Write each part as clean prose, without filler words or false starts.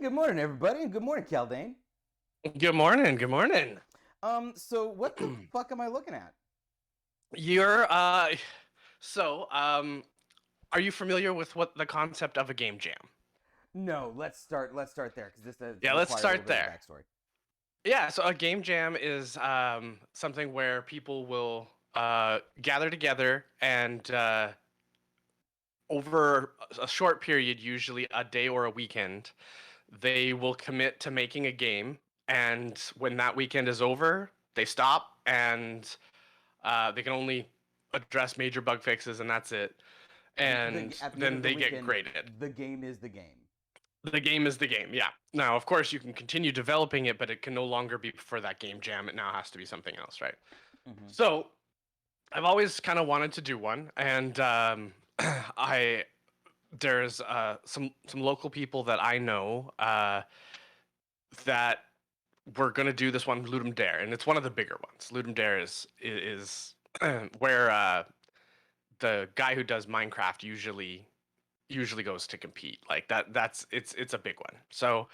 Good morning, everybody, and good morning, Caldane. Good morning. Good morning. So what the fuck am I looking at? You're so are you familiar with what the concept of a game jam? No, let's start there because this Yeah, let's require a little start bit of there. backstory. Yeah, so a game jam is something where people will gather together and over a short period, usually a day or a weekend, they will commit to making a game, and when that weekend is over, they stop and they can only address major bug fixes, and that's it. And At the end then of the they get weekend, graded. the game is the game. The game is the game, yeah. Now, of course, you can continue developing it, but it can no longer be for that game jam. It now has to be something else, right? Hmm. So, I've always kind of wanted to do one, and I there's some local people that I know that we're gonna do this one, Ludum Dare, and it's one of the bigger ones. Ludum Dare is where the guy who does Minecraft usually goes to compete. Like it's a big one. So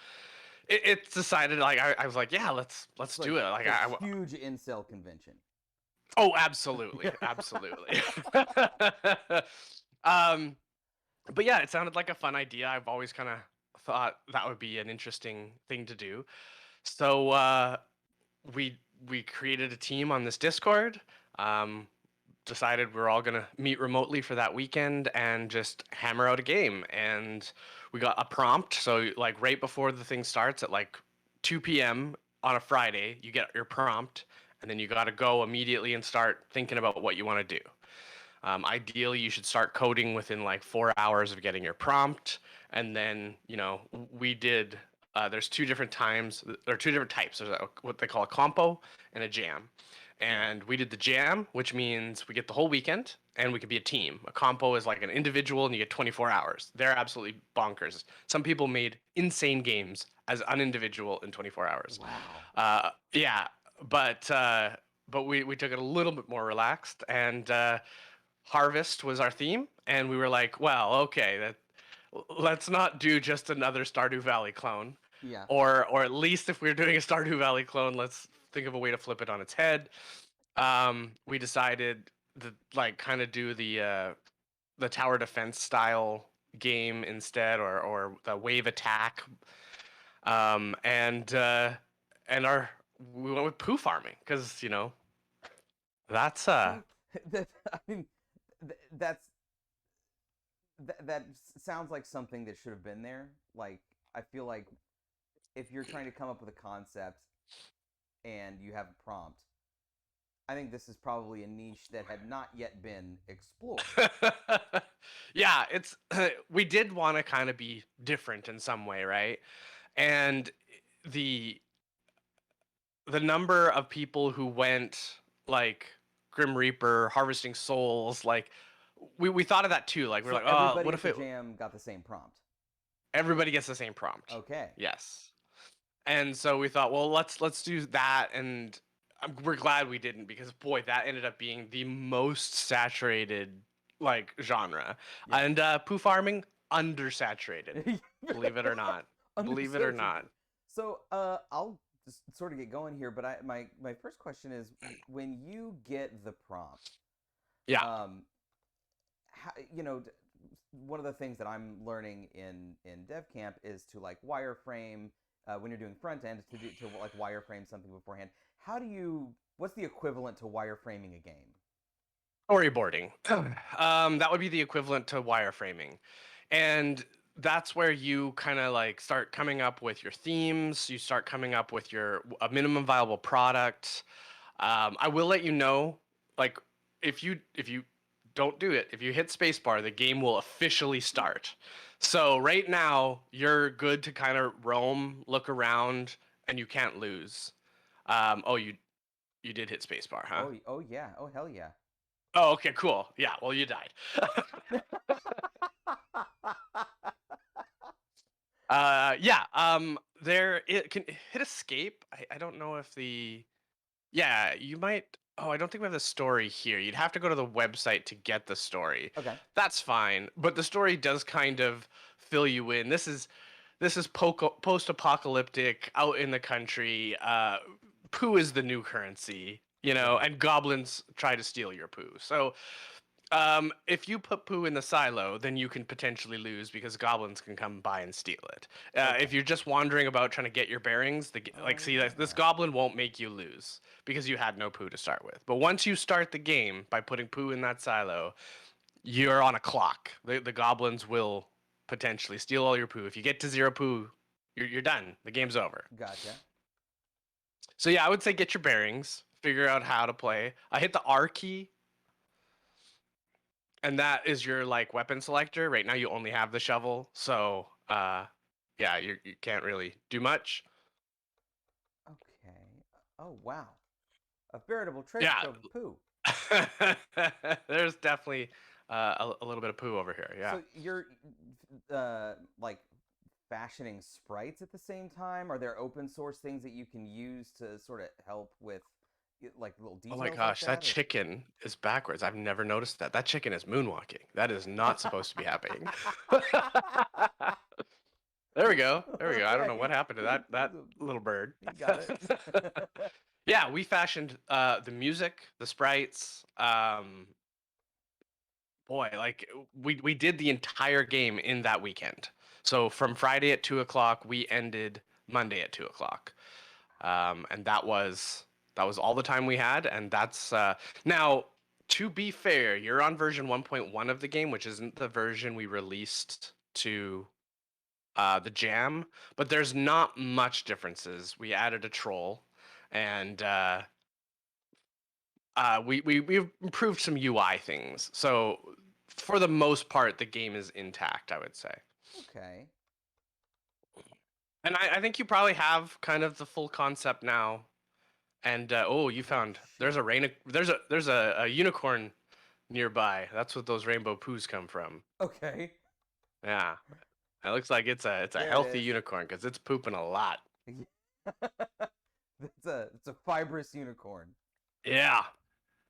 it's decided. Like I was like, yeah, let's do it. It's like huge incel convention. Oh, absolutely, absolutely. um, but yeah, it sounded like a fun idea. I've always kind of thought that would be an interesting thing to do. So we we created a team on this Discord. Um, Decided we're all gonna meet remotely for that weekend and just hammer out a game. And we got a prompt. So like right before the thing starts at like 2 p.m. on a Friday, you get your prompt, and then you got to go immediately and start thinking about what you want to do. Ideally, you should start coding within like 4 hours of getting your prompt, and then we did. There's two different times. There are two different types. There's what they call a compo and a jam. Yeah. And we did the jam, which means we get the whole weekend and we could be a team. A compo is like an individual and you get 24 hours. They're absolutely bonkers. Some people made insane games as an individual in 24 hours. Wow. Yeah, but we took it a little bit more relaxed, and harvest was our theme, and we were like, well, okay, let's not do just another Stardew Valley clone, Yeah. or at least if we're doing a Stardew Valley clone, let's think of a way to flip it on its head. We decided to like kind of do the tower defense style game instead, or the wave attack, and our we went with poo farming because that's See, I mean, that's that sounds like something that should have been there. Like I feel like if you're trying to come up with a concept and you have a prompt, I think this is probably a niche that had not yet been explored. yeah, it's we did want to kind of be different in some way, right? And the the number of people who went like Grim Reaper, harvesting souls, like we thought of that too. Like we're So like, oh, everybody what at if the it jam got the same prompt. everybody gets the same prompt? Okay. Yes. And so we thought, well, let's do that, and we're glad we didn't because boy, that ended up being the most saturated like genre, Yeah. and poo farming undersaturated. Believe it or not. Believe it or not. Undersaturated. So I'll just sort of get going here, but my first question is when you get the prompt, Yeah. um, how, one of the things that I'm learning in dev camp is to like wireframe when you're doing front end to like wireframe something beforehand. What's the equivalent to wireframing a game? Storyboarding. That would be the equivalent to wireframing, and that's where you kind of like start coming up with your themes. You start coming up with your a minimum viable product. I will let you know, like if you don't do it, if you hit spacebar, the game will officially start. So right now, you're good to kind of roam, look around, and you can't lose. Oh, you did hit spacebar, huh? Oh yeah, oh hell yeah. Oh, okay, cool. Yeah, well, you died. Yeah. There it can hit escape. I don't know if the yeah you might. Oh, I don't think we have the story here. You'd have to go to the website to get the story. Okay. That's fine, but the story does kind of fill you in. this is post-apocalyptic, out in the country. Poo is the new currency, Right. and goblins try to steal your poo. So, if you put poo in the silo, then you can potentially lose because goblins can come by and steal it. Okay. If you're just wandering about trying to get your bearings, Oh see, this yeah. goblin won't make you lose because you had no poo to start with. But once you start the game by putting poo in that silo, you're on a clock. The goblins will potentially steal all your poo. If you get to 0 poo, you're done. The game's over. Gotcha. So yeah, I would say get your bearings, figure out how to play. I hit the R key, and that is your like weapon selector. Right now you only have the shovel, so yeah, you can't really do much. Okay. Oh wow. A veritable treasure Yeah, trove of poo. there's definitely a little bit of poo over here. Yeah. So you're like fashioning sprites at the same time? Are there open source things that you can use to sort of help with like little Oh my details like gosh, that that? Or chicken is backwards. I've never noticed that. That chicken is moonwalking. That is not supposed to be happening. There we go. There we go. I don't yeah, know what happened to that little bird. he got it. Yeah, we fashioned the music, the sprites. Boy, like we did the entire game in that weekend. So from Friday at 2 o'clock, we ended Monday at 2 o'clock, and that was all the time we had. And that's now, to be fair, you're on version 1.1 of the game, which isn't the version we released to the jam, but there's not much differences. We added a troll, and we've improved some UI things. So for the most part, the game is intact, I would say. Okay. And I think you probably have kind of the full concept now. And oh, you Oh found shit. there's a unicorn nearby. That's what those rainbow poos come from. Okay. Yeah, it looks like it's a There it healthy is. unicorn because it's pooping a lot. It's a fibrous unicorn. Yeah,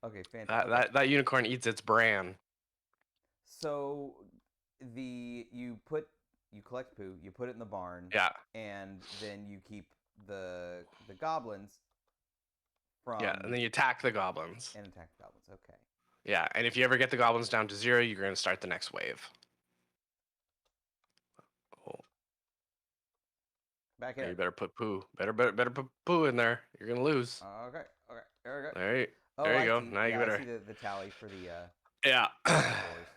Okay, fantastic. that Okay. that unicorn eats its bran. So you collect poo, you put it in the barn, Yeah, and then you keep the goblins yeah, and from then you attack the goblins. and attack the goblins. Okay. Yeah, and if you ever get the goblins down to 0, you're gonna start the next wave. Oh, Back yeah, in. you better put poo. Better put poo in there. You're gonna lose. Okay. Okay. There we go. There you, Oh, there you I go. see. Now you Yeah, I better. see the tally for Yeah. the scores.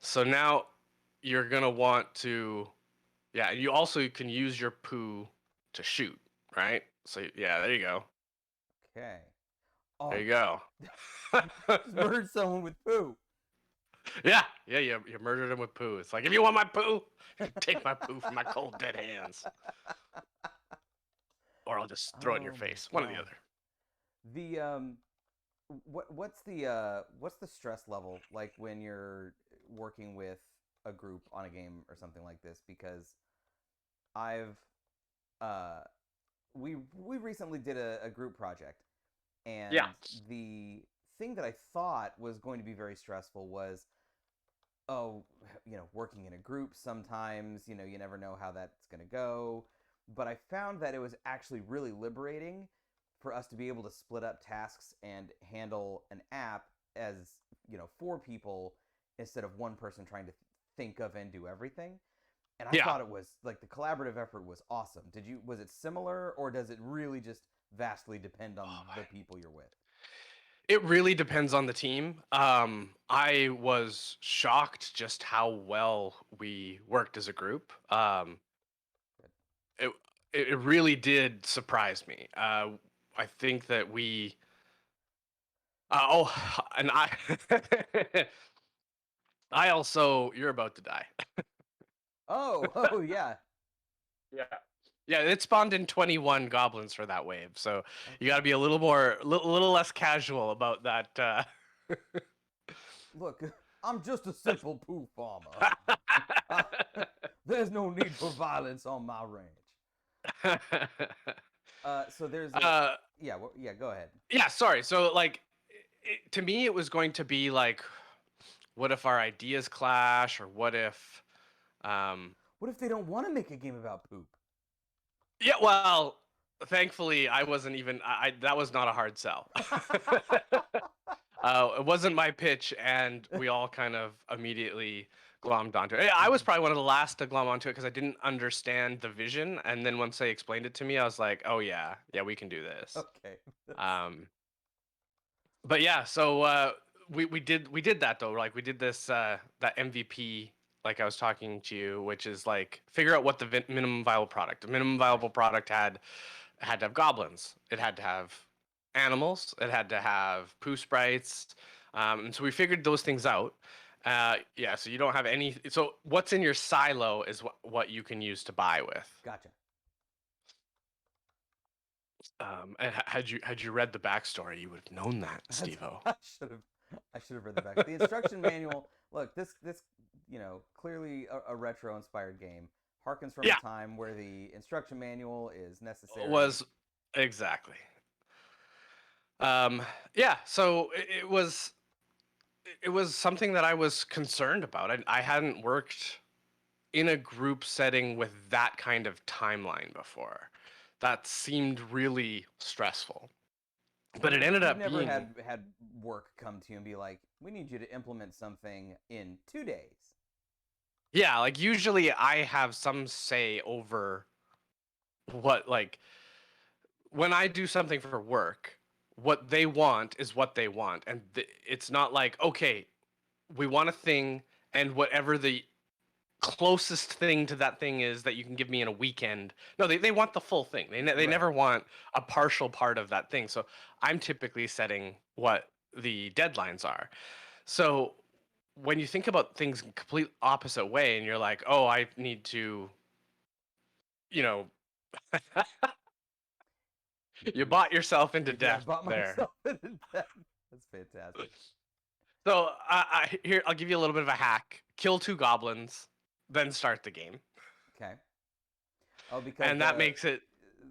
So now you're gonna want to. Yeah, you also can use your poo to shoot, right? So yeah, there you go. Okay. There Oh, you go. just murdered someone with poo. Yeah, you murdered him with poo. It's like, if you want my poo, take my poo from my cold dead hands, or I'll just throw it in your Oh my face. One or the god. other. The what's the stress level like when you're working with a group on a game or something like this? Because I've uh we recently did a group project, Yeah. and the thing that I thought was going to be very stressful was, oh, working in a group sometimes, you never know how that's going to go. But I found that it was actually really liberating for us to be able to split up tasks and handle an app as, 4 people instead of one person trying to think of and do everything. And I Yeah. thought it was like the collaborative effort was awesome. Was it similar, or does it really just vastly depend on Oh, the people you're with? it really depends on the team. I was shocked just how well we worked as a group. It it really did surprise me. I think that we. And I. I also. You're about to die. Oh, oh yeah. Yeah. Yeah, it spawned in 21 goblins for that wave, so you got to Okay. be a little less casual about that. Look, I'm just a simple poo farmer. Uh, there's no need for violence on my ranch. So there's a uh, yeah, yeah. Go ahead. yeah, sorry. So like, to me, it was going to be like, what if our ideas clash, or what if, um, What if they don't want to make a game about poop? Yeah, well, thankfully, I wasn't even. That was not a hard sell. It wasn't my pitch, and we all kind of immediately glommed onto it. I was probably one of the last to glom onto it because I didn't understand the vision, and then once they explained it to me, I was like, "Oh yeah, yeah, we can do this." Okay. Um, but yeah, so we did that though. Like we did this that MVP, like I was talking to you, which is like figure out what the minimum viable product. The minimum viable product had to have goblins. It had to have animals. It had to have poo sprites. And so we figured those things out. Yeah, so you don't have any. So what's in your silo is what you can use to buy with. Gotcha. And had you read the backstory, you would have known that, Stevo. I should have read the back. The instruction manual. Look, this clearly a retro inspired game. Harkens from Yeah, a time where the instruction manual is necessary. was exactly. Yeah, so it was something that I was concerned about. I hadn't worked in a group setting with that kind of timeline before. That seemed really stressful. But it ended You've up never being, had work come to you and be like, "We need you to implement something in 2 days." yeah, like usually I have some say over what, like, when I do something for work, what they want is what they want. And it's not like, okay, we want a thing, and whatever the closest thing to that thing is that you can give me in a weekend. No, they want the full thing. They Right. never want a partial part of that thing. So I'm typically setting what the deadlines are. So when you think about things in complete opposite way and you're like, "Oh, I need to, you know, you bought yourself into Yeah, I death bought there." myself into that. That's fantastic. So here I'll give you a little bit of a hack. Kill 2 goblins, then start the game. Okay. Oh, because And that makes it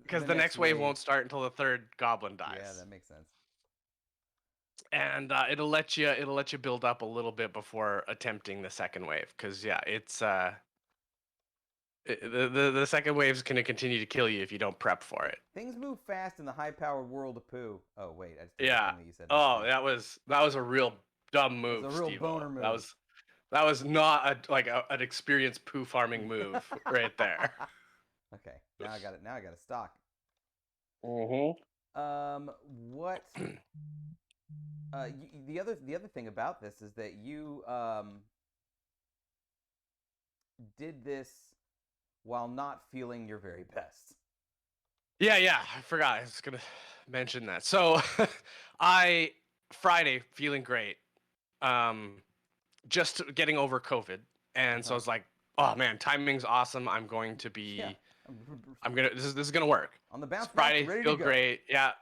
because the the next next wave wave. won't start until the 3rd goblin Yeah, dies. that makes sense. And it'll let you build up a little bit before attempting the second wave, because yeah, the second wave is going to continue to kill you if you don't prep for it. Things move fast in the high-powered world of poo. Oh wait, I just did that Yeah. thing that you said. Oh, that was a real dumb It was move, a real Stevo. boner move. That was not an experienced poo farming move right there. Okay, now I got it. Now I got a stock. Mhm. What? The other thing about this is that you did this while not feeling your very best. Yeah, I forgot. I was gonna mention that. So, I Friday feeling great. Um, just getting over COVID, and so I Uh-huh. was like, "Oh man, timing's awesome. Yeah. This is gonna work." On the bounce back, Friday ready to feel go. great. Yeah.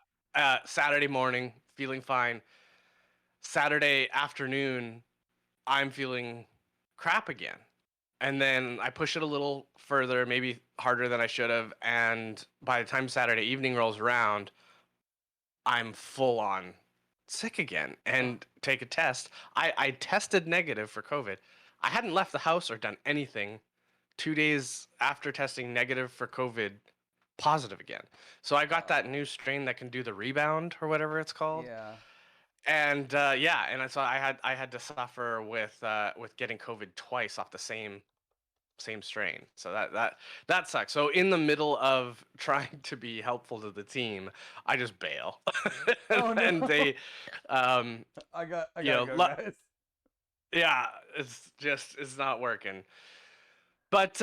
Saturday morning feeling fine. Saturday afternoon I'm feeling crap again. And then I push it a little further, maybe harder than I should have, and by the time Saturday evening rolls around, I'm full on sick again and take a test. I tested negative for COVID. I hadn't left the house or done anything. 2 days after testing negative for COVID, positive again. So I got that new strain that can do the rebound or whatever it's called. Yeah. And yeah, and so I had to suffer with getting COVID twice off the same strain. So that sucks. So in the middle of trying to be helpful to the team, I just bail. Oh no. And they I gotta you know, go, guys. yeah, it's not working. But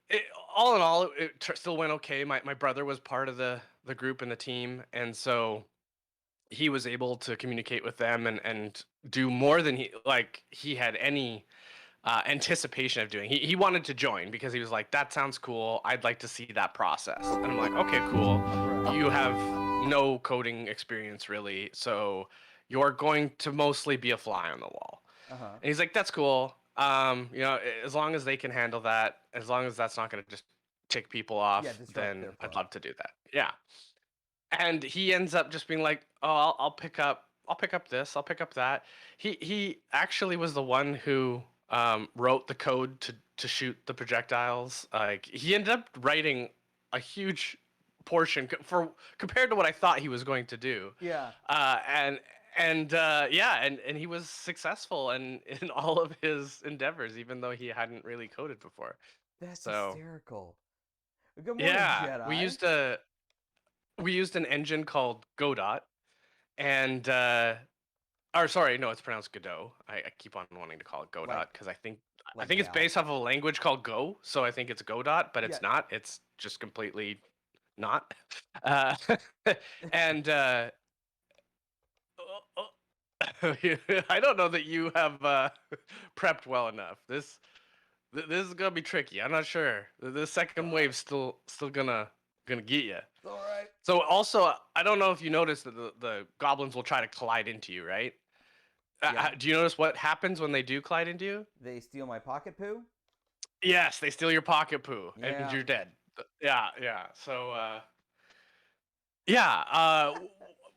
it, all in all, it still went okay. My brother was part of the group and the team, and so he was able to communicate with them and do more than he had any anticipation of doing. He wanted to join because he was like, that sounds cool. I'd like to see that process. And I'm like, okay, cool. You have no coding experience really, so you're going to mostly be a fly on the wall. Uh-huh. And he's like, that's cool. As long as they can handle that, as long as that's not going to just tick people off, Yeah, disrupt then their I'd flow. love to do that. Yeah. And he ends up just being like, "Oh, I'll pick up this, I'll pick up that." He actually was the one who wrote the code to shoot the projectiles. Like he ended up writing a huge portion for compared to what I thought he was going to do. Yeah. And he was successful in all of his endeavors, even though he hadn't really coded before. That's So hysterical. Good morning, yeah, Jedi. we used an engine called Godot, and or sorry, no, it's pronounced Godot. I keep on wanting to call it Godot Like because I like think it's Gal. based off of a language called Go, so I think it's Godot, but Yeah. it's not. It's just completely not. Uh, and I don't know that you have prepped well enough. This is gonna be tricky. I'm not sure. The second wave's still gonna get you. It's all right. So also, I don't know if you noticed that the goblins will try to collide into you, right? Yeah. Do you notice what happens when they do collide into you? They steal my pocket poo. Yes, they steal your pocket poo, and Yeah. you're dead. Yeah, yeah. So, yeah.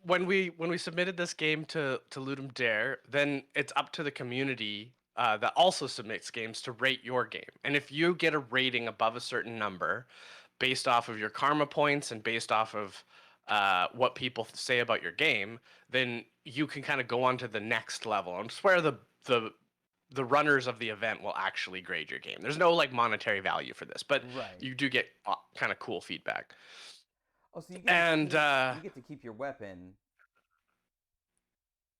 When we submitted this game to Ludum Dare, then it's up to the community that also submits games to rate your game. And if you get a rating above a certain number, based off of your karma points and based off of what people say about your game, then you can kind of go on to the next level. And it's where the runners of the event will actually grade your game. There's no like monetary value for this, but Right. you do get kind of cool feedback. Oh, so And you get to keep your weapon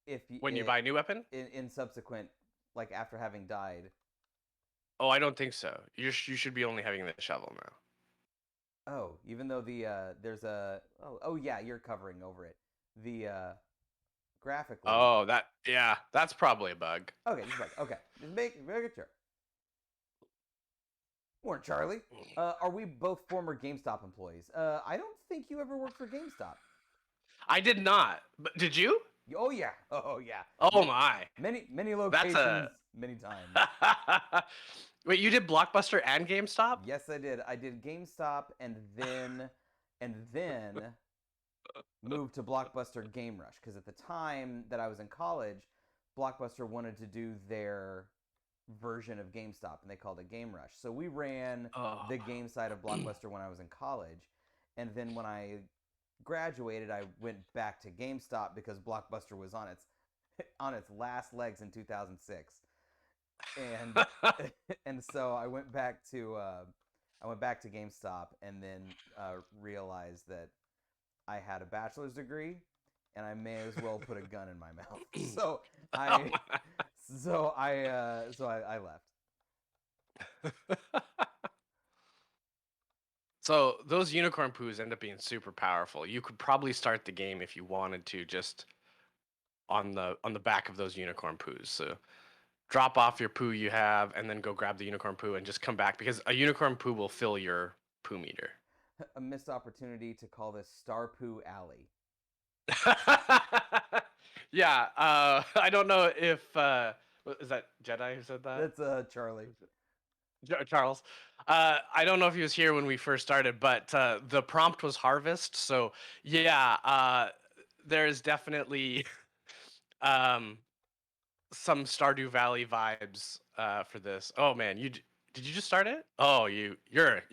if when you buy a new weapon, in subsequent, like after having died. oh, I don't think so. You should be only having the shovel now. Oh, even though there's a yeah, you're covering over it. The graphically. Oh, that's probably a bug. Okay, just like okay, just make it sure. Morning, Charlie. Are we both former GameStop employees? I don't think you ever worked for GameStop. I did not, but did you? Oh yeah. Oh yeah. Oh my. Many That's locations, many times. Wait, you did Blockbuster and GameStop? Yes, I did. I did GameStop and then moved to Blockbuster Game Rush because at the time that I was in college, Blockbuster wanted to do their version of GameStop and they called it Game Rush. So we ran Oh. the game side of Blockbuster when I was in college, and then when I graduated, I went back to GameStop because Blockbuster was on its last legs in 2006, and and so I went back to GameStop, and then realized that I had a bachelor's degree, and I may as well put a gun in my mouth. So I I left. So those unicorn poos end up being super powerful. You could probably start the game if you wanted to, just on the back of those unicorn poos. So drop off your poo you have, and then go grab the unicorn poo and just come back because a unicorn poo will fill your poo meter. A missed opportunity to call this Star Poo Alley. Yeah, I don't know if is that Jedi who said that? That's Charlie. Charles. I don't know if he was here when we first started, but the prompt was harvest. So yeah, there's definitely um, some Stardew Valley vibes for this. Oh man, did you just start it? Oh, you're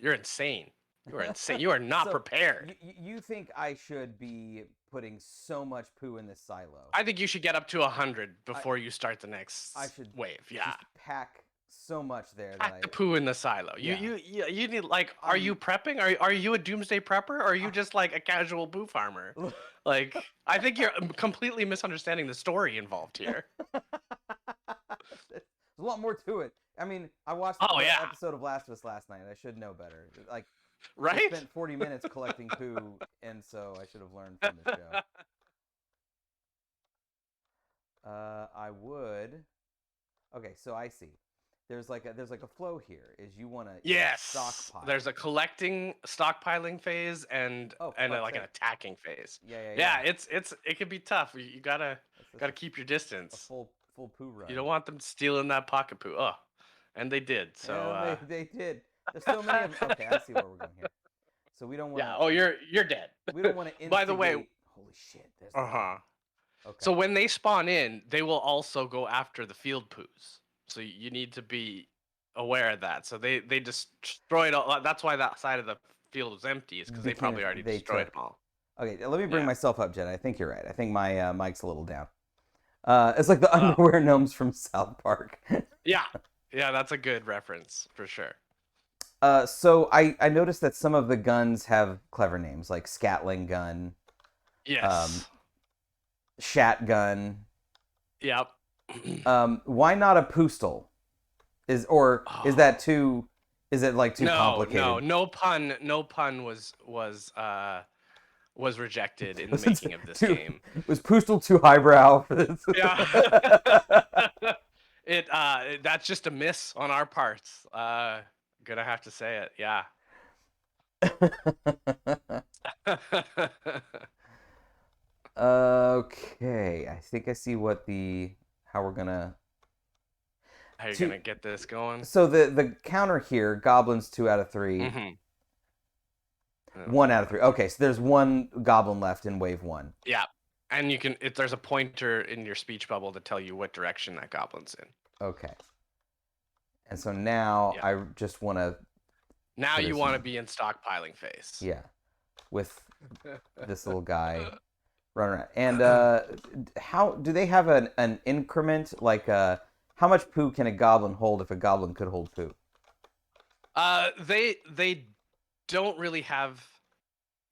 insane. You are insane. You are not So, prepared. You think I should be putting so much poo in this silo? I think you should get up to 100 before you start the next I should wave. Yeah. just pack so much there Pack the poo in the silo. Yeah. You need like. Are you prepping? Are you a doomsday prepper? Or are you just like a casual poo farmer? Like I think you're completely misunderstanding the story involved here. There's a lot more to it. I mean, I watched Oh, the yeah. episode of Last of Us last night. I should know better. Like, I Right? spent 40 minutes collecting poo, and so I should have learned from the show. I would. Okay, so I see. There's like a flow here. Is you want to Yes. stockpile. There's a collecting, stockpiling phase and like an attacking phase. Yeah. It can be tough. You gotta keep your a distance. full poo run. You don't want them stealing that pocket poo. Oh, and they did. So Yeah, they did. There's so many of them. Okay, I see where we're going here. So we don't want. yeah. Oh, you're dead. We don't want to. By the way, holy shit. There's. uh-huh. Okay. So when they spawn in, they will also go after the field poos. So you need to be aware of that, so they destroyed all. That's why that side of the field was empty. Is because they probably already They destroyed took. them all. Okay, let me bring Yeah. myself up, Jen. I think you're right. I think my mic's a little down. It's like the Oh. underwear gnomes from South Park. Yeah. Yeah, that's a good reference for sure. So I noticed that some of the guns have clever names, like Scatling gun, Yes. Shat gun. Yep. Why not a Poostle? Is that Oh. too? Is it like too No, complicated? no pun was rejected in the Was it making of this too? game. Was Poostle too highbrow for this? Yeah. That's just a miss on our parts. Gonna have to say it. Yeah. Okay, I think I see how we're gonna How you two. gonna get this going? So the counter here, goblins 2 out of 3, Mm-hmm. 1 out of 3. Okay, so there's one goblin left in wave 1. Yeah. And you can if there's a pointer in your speech bubble to tell you what direction that goblin's in. Okay, and so now Yeah. I just want to Now put you his want to be in stockpiling phase. yeah with this little guy running around. And how do they have an increment? Like how much poo can a goblin hold if a goblin could hold poo? They don't really have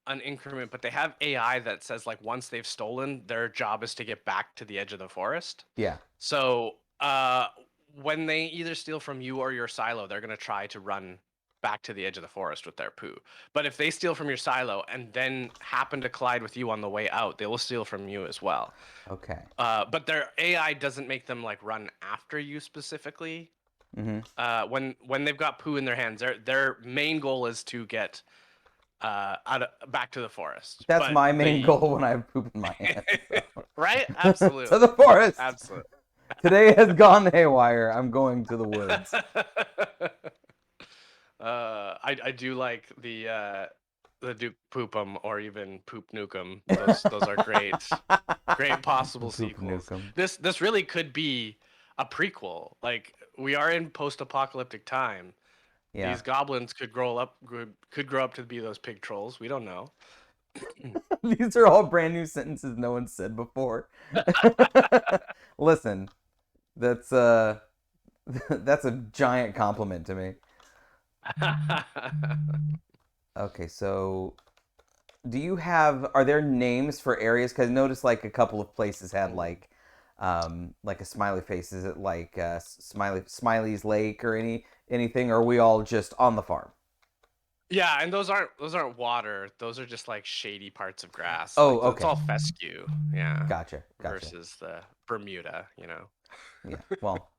an increment, but they have AI that says like once they've stolen, their job is to get back to the edge of the forest. Yeah. So when they either steal from you or your silo, they're gonna try to run back to the edge of the forest with their poo. But if they steal from your silo and then happen to collide with you on the way out, they will steal from you as well. Okay. But their AI doesn't make them like run after you specifically. When they've got poo in their hands, their main goal is to get back to the forest. That's But my main goal when I have poop in my hands. So. Right? To Absolutely. the forest. Absolutely. Today has gone haywire. I'm going to the woods. I do like the Duke Poopum or even Poop Nukem. Those are great possible Poop sequels. nukem. This really could be a prequel. Like we are in post-apocalyptic time. Yeah. These goblins could grow up to be those pig trolls. We don't know. These are all brand new sentences no one said before. Listen, that's that's a giant compliment to me. Okay, so are there names for areas? Because I noticed like a couple of places had like a smiley face. Is it like Smiley's Lake or anything? Or are we all just on the farm? Yeah, and those aren't water. Those are just like shady parts of grass. Oh, Like it's okay. all fescue. Yeah. Gotcha. Versus the Bermuda, Yeah. Well,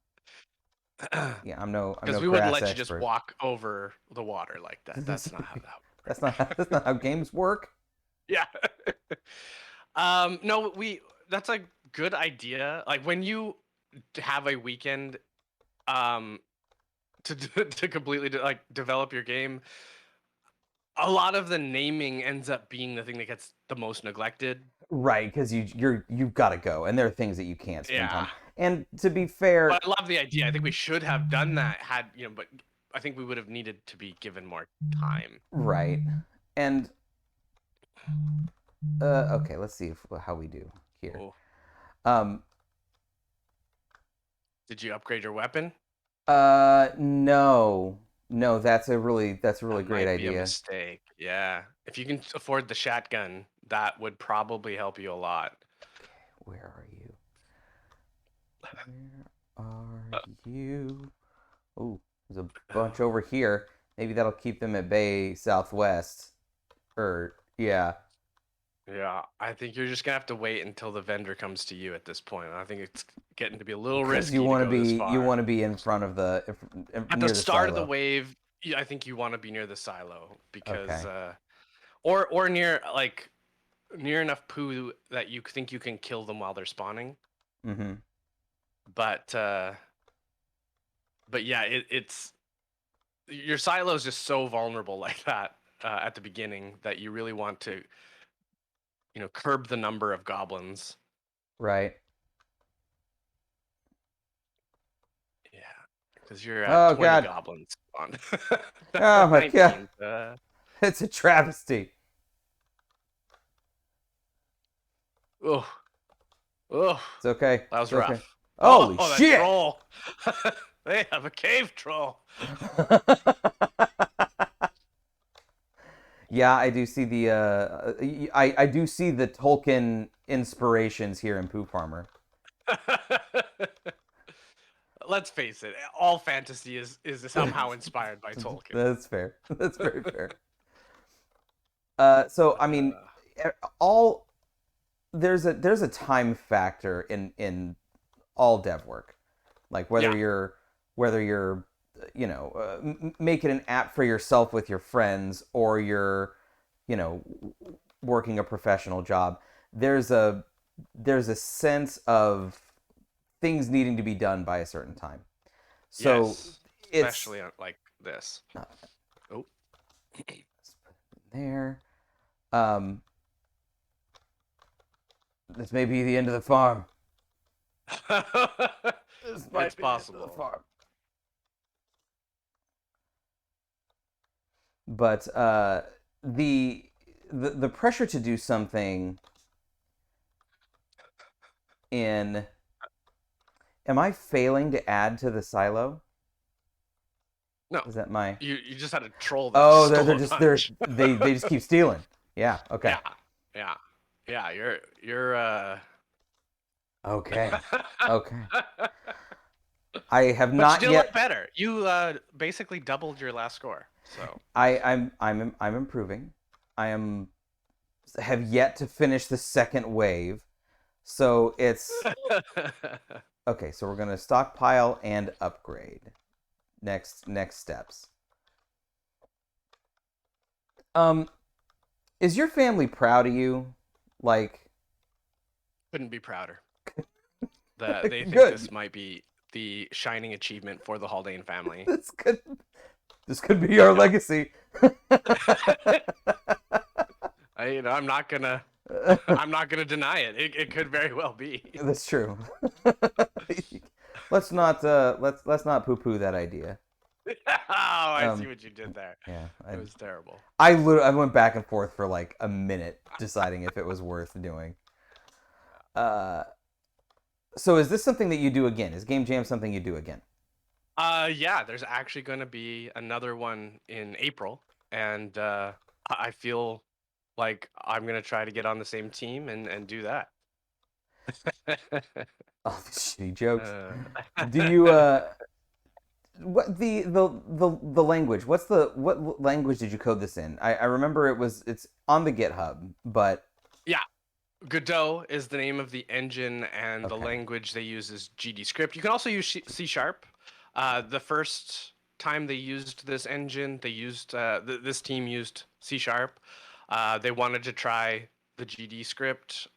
yeah, I'm no Because we wouldn't grass let you just expert. walk over the water like that. That's not how that That's works. that's not how games work. Yeah. No, that's a good idea. Like when you have a weekend to completely like develop your game, a lot of the naming ends up being the thing that gets the most neglected. Right, because you've got to go, and there are things that you can't spend Yeah. time. And to be fair, But I love the idea. I think we should have done that but I think we would have needed to be given more time. right, and okay, let's see how we do here. Oh. Um, Did you upgrade your weapon? no, no, that's a really That great might be a idea. mistake. Yeah. If you can afford the shotgun, that would probably help you a lot. Okay, where are you? Where are you? Oh, there's a bunch over here. Maybe that'll keep them at bay southwest. Or yeah. Yeah, I think you're just gonna have to wait until the vendor comes to you at this point. I think it's getting to be a little Because risky to go this you far. want to be in front of At near the the start of the silo. wave, yeah, I think you want to be near the silo because Okay. or near like near enough poo that you think you can kill them while they're spawning. Mm-hmm. But yeah, it's your silo is just so vulnerable like that at the beginning that you really want to curb the number of goblins. Right. Yeah, because you're at Oh 20 God. goblins on Oh my God. 19th. It's a travesty. Oh, oh, It's okay. that was It's okay. rough. Holy Oh, that shit. troll! They have a cave troll. Yeah, I do see the I do see the Tolkien inspirations here in Poo Farmer. Let's face it, all fantasy is somehow inspired by Tolkien. That's fair. That's very fair. So I mean, Uh, all there's a time factor in all dev work, like yeah, whether you're making an app for yourself with your friends, or you're you know working a professional job. There's a sense of things needing to be done by a certain time. So yes, it's especially on like this. Oh, let's put it in there. Um, this may be the end of the farm. This it's might be the end of the possible. farm. But the the pressure to do something in am I failing to add to the silo? No, Is that my you just had a troll that Oh, stole they're a just bunch. they just keep stealing. Yeah, okay. Yeah, yeah, yeah. You're Okay. Okay. I have but you not did a lot yet better. You basically doubled your last score. So I'm improving. I am have yet to finish the second wave. So it's okay, so we're going to stockpile and upgrade. Next steps. Um is your family proud of you? Like couldn't be prouder that they think good. this might be the shining achievement for the Haldane family. This could be our legacy. I'm not gonna I'm not gonna deny it. It could very well be. That's true. Let's not poo-poo that idea. Oh, I see Um, what you did there. yeah, It was terrible. I went back and forth for like a minute deciding if it was worth doing. Uh, so is this something that you do again? Is Game Jam something you do again? Yeah, there's actually going to be another one in April, and I feel like I'm gonna try to get on the same team and do that. Oh, these shitty jokes. uh, Do you what the language? What language did you code this in? I remember it's on the GitHub, but yeah, Godot is the name of the engine, and the okay. language they use is GD script. You can also use C sharp. The first time they used this engine, they used this team used C sharp. They wanted to try the GD script,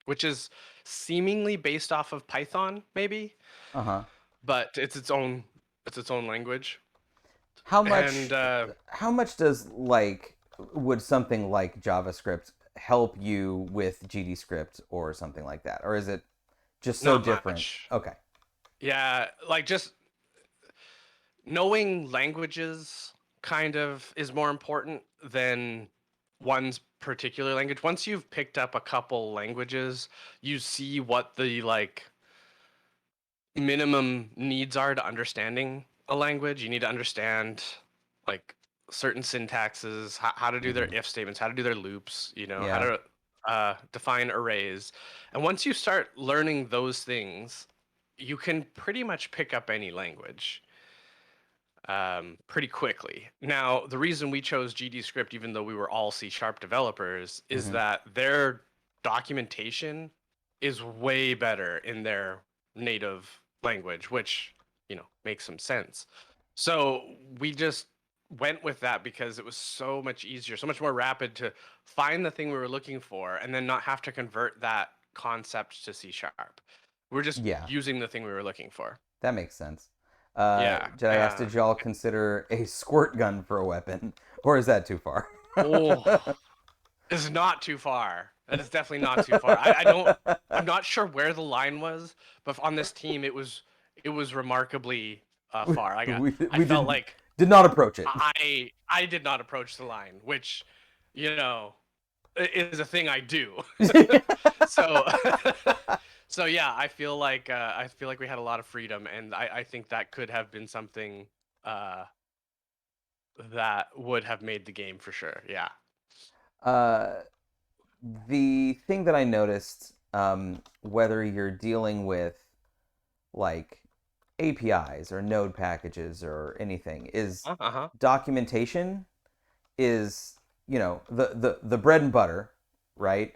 which is seemingly based off of Python, maybe, Uh-huh. but it's its own language. How And much how much does like would something like JavaScript help you with GDScript or something like that? Or is it just so not different? much. Okay. Yeah, like just knowing languages kind of is more important than one's particular language. Once you've picked up a couple languages, you see what the like minimum needs are to understanding a language. You need to understand like certain syntaxes, how to do their Mhm. if statements, how to do their loops, how Yeah. to define arrays. And once you start learning those things, you can pretty much pick up any language pretty quickly. Now, the reason we chose GD script, even though we were all C sharp developers, is Hmm. that their documentation is way better in their native language, which, makes some sense. So we just went with that because it was so much easier, so much more rapid to find the thing we were looking for and then not have to convert that concept to C sharp. We're just Yeah. using the thing we were looking for. That makes sense. Yeah. Did I ask, did y'all consider a squirt gun for a weapon? Or is that too far? Oh, it's not too far. That is definitely not too far. I don't. I'm not sure where the line was, but on this team, it was remarkably far. I We felt like did not approach it. I did not approach the line, which, you know, is a thing I do. So so yeah, I feel like we had a lot of freedom, and I think that could have been something uh, that would have made the game for sure. Yeah. uh, the thing that I noticed, whether you're dealing with like APIs or node packages or anything, is Uh-huh. documentation is, the bread and butter, right?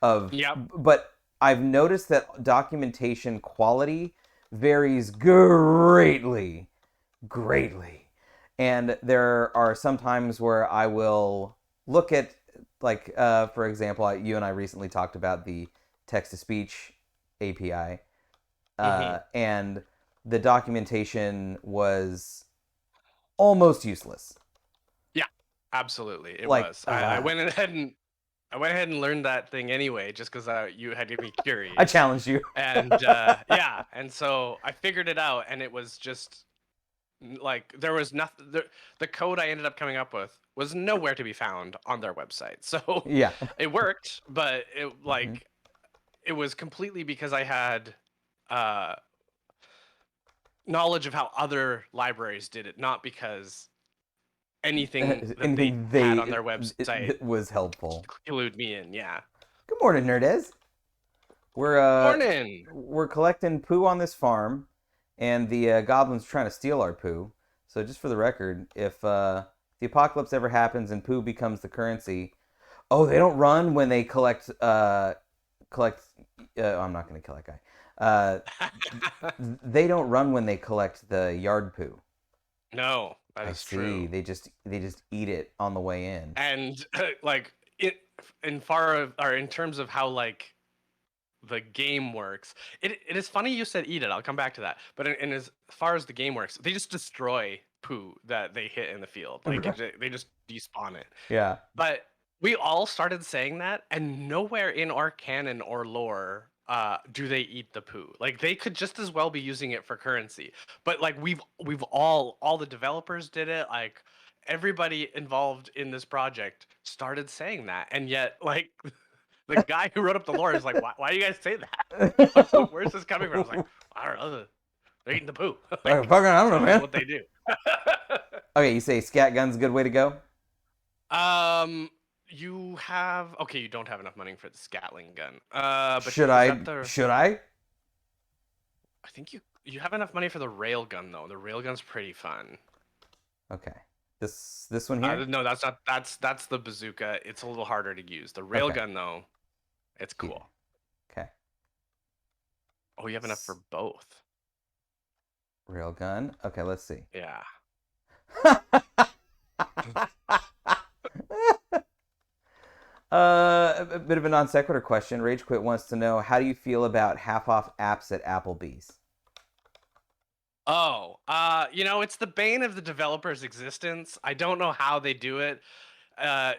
Yep. But I've noticed that documentation quality varies greatly. And there are some times where I will look at, like, for example, you and I recently talked about the text to speech API, Hmm. and the documentation was almost useless. Yeah. Absolutely, it Like, was. I went ahead and learned that thing anyway, just because you had me I curious. challenged you. And yeah, and so I figured it out, and it was just like there was nothing. The code I ended up coming up with was nowhere to be found on their website. So Yeah. it worked, but Mm-hmm. it was completely because I had uh, knowledge of how other libraries did it, not because anything that they Anything had on their website that was helpful. clued me in. Yeah. Good morning, Nerdez. We're Morning. we're collecting poo on this farm, and the goblins trying to steal our poo. So just for the record, if the apocalypse ever happens and poo becomes the currency, oh, they don't run when they collect. I'm not going to kill that guy. Uh, they don't run when they collect the yard poo. No, that I is see. true. They just eat it on the way in. And like it in far of, or in terms of how like the game works, it is funny you said eat it. I'll come back to that. But in as far as the game works, they just destroy poo that they hit in the field. Like they just despawn it. Yeah. But we all started saying that, and nowhere in our canon or lore do they eat the poo. Like they could just as well be using it for currency. But like we've all the developers did it. Like everybody involved in this project started saying that, and yet like the guy who wrote up the lore is like, why do you guys say that? Where's this coming from? I was like, I don't know. They're eating the poo. Like Fucking, I don't know, that's just man. what they do. Okay, you say scat gun's a good way to go? Um, you have okay. You don't have enough money for the Scatling gun. But Should is that I? the? Should I? I think you have enough money for the rail gun though. The rail gun's pretty fun. Okay. This one here? No, that's not. That's the bazooka. It's a little harder to use. The rail Okay. gun though, it's Yeah. cool. Okay. Oh, you have enough for both. Railgun. Okay, let's see. Yeah. A bit of a non sequitur question. Rage Quit wants to know, how do you feel about half off apps at Applebee's? Oh, it's the bane of the developer's existence. I don't know how they do it. Uh,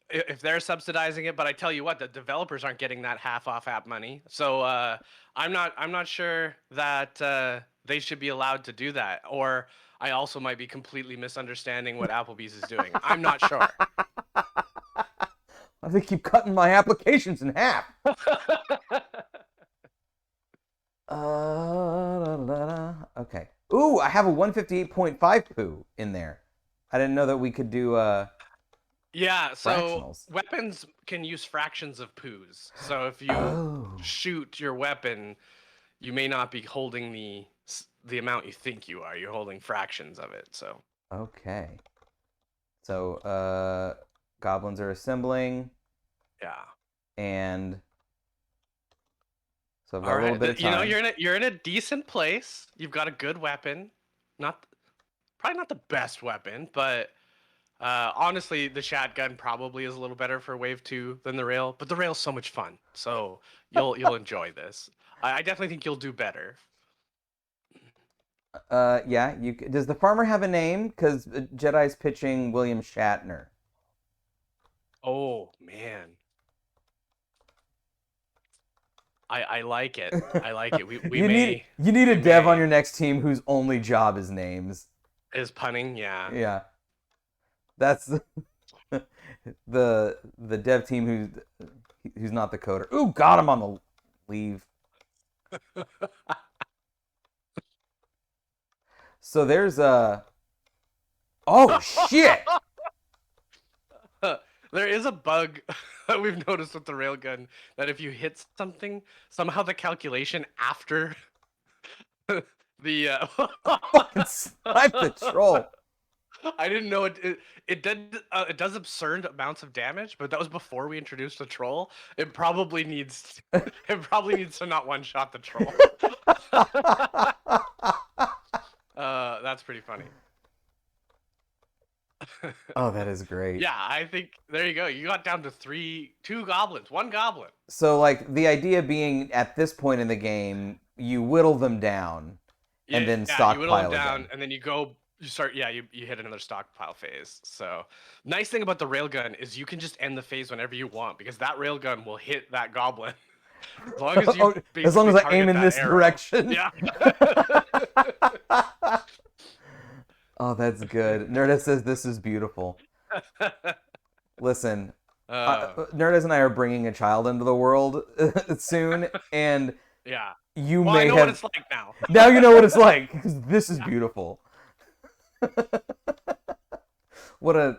if they're subsidizing it, but I tell you what, the developers aren't getting that half off app money. So I'm not sure that they should be allowed to do that. Or I also might be completely misunderstanding what Applebee's is doing. I'm not sure. They keep cutting my applications in half. Okay. Ooh, I have a 158.5 poo in there. I didn't know that we could do Yeah, so fractionals. weapons can use fractions of poos. So if you Oh. shoot your weapon, you may not be holding the amount you think you are. You're holding fractions of it. So Okay. So goblins are assembling, yeah. and so I've got All a little right. bit of You know, time. you're in a decent place. You've got a good weapon. Not probably not the best weapon, but honestly, the shotgun probably is a little better for wave 2 than the rail, but the rail's so much fun. So you'll enjoy this. I definitely think you'll do better. Yeah. Does the farmer have a name? Because Jedi's pitching William Shatner. Oh, man. I like it. I like it. We you may need a we dev on may your next team whose only job is names. is punning. Yeah. Yeah, that's the dev team who's not the coder. Ooh, got him on the leave. So there's a. Oh shit! There is a bug that we've noticed with the railgun that if you hit something, somehow the calculation after the Fucking snipe the troll. I didn't know it does absurd amounts of damage, but that was before we introduced the troll. It probably needs to not one shot the troll. That's pretty funny. Oh, that is great. Yeah, I think there you go. You got down to two goblins, one goblin. So like the idea being at this point in the game, you whittle them down Yeah, and then you whittle them stockpile down, again. and then you start. Yeah, you hit another stockpile phase. So nice thing about the railgun is you can just end the phase whenever you want because that railgun will hit that goblin as long as you As long as I aim target in that this arrow. direction. Yeah. Oh, that's good. Nerdist says this is beautiful. Listen, Nerdist and I are bringing a child into the world soon, and yeah. you Well, may I know have. what it's like now. Now you know what it's like because this is beautiful. What a.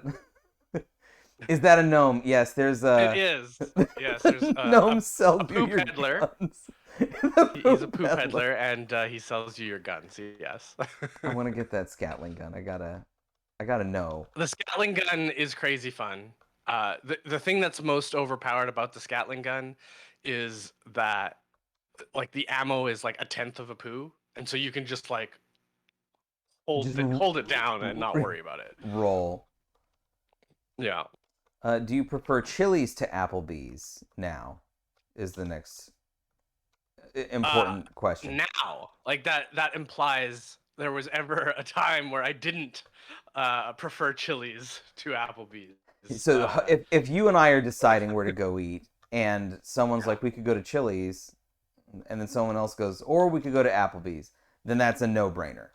Is that a gnome? Yes, there's a. It is. Yes, there's gnome sells a you poo your peddler. guns. He's a poo peddler, and he sells you your guns. Yes. I want to get that Scatling gun. I gotta know. The Scatling gun is crazy fun. The thing that's most overpowered about the Scatling gun is that like the ammo is like a tenth of a poo, and so you can just like hold it down and not worry about it. Roll. Yeah. Do you prefer Chili's to Applebee's now? Is the next important question. Now, like that implies there was ever a time where I didn't prefer Chili's to Applebee's. So if you and I are deciding where to go eat, and someone's like, we could go to Chili's, and then someone else goes, or we could go to Applebee's, then that's a no-brainer.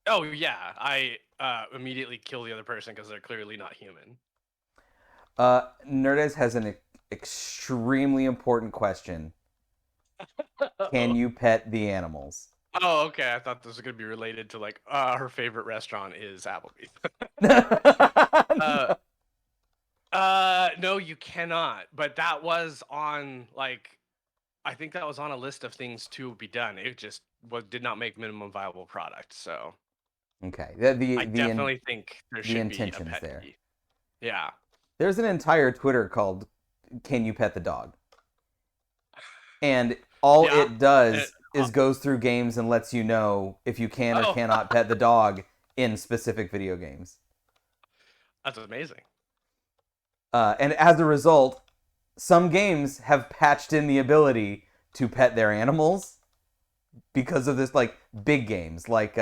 Oh yeah, I immediately kill the other person because they're clearly not human. Nerdez has an extremely important question. Can you pet the animals? Oh, okay. I thought this was gonna be related to like her favorite restaurant is Applebee's. No, you cannot. But that was on like, I think that was on a list of things to be done. It just did not make minimum viable product. So okay, I definitely think there should be a pet there. key. Yeah. There's an entire Twitter called "Can you pet the dog?" And all it does is goes through games and lets you know if you can or cannot pet the dog in specific video games. That's amazing. And as a result, some games have patched in the ability to pet their animals because of this, like big games like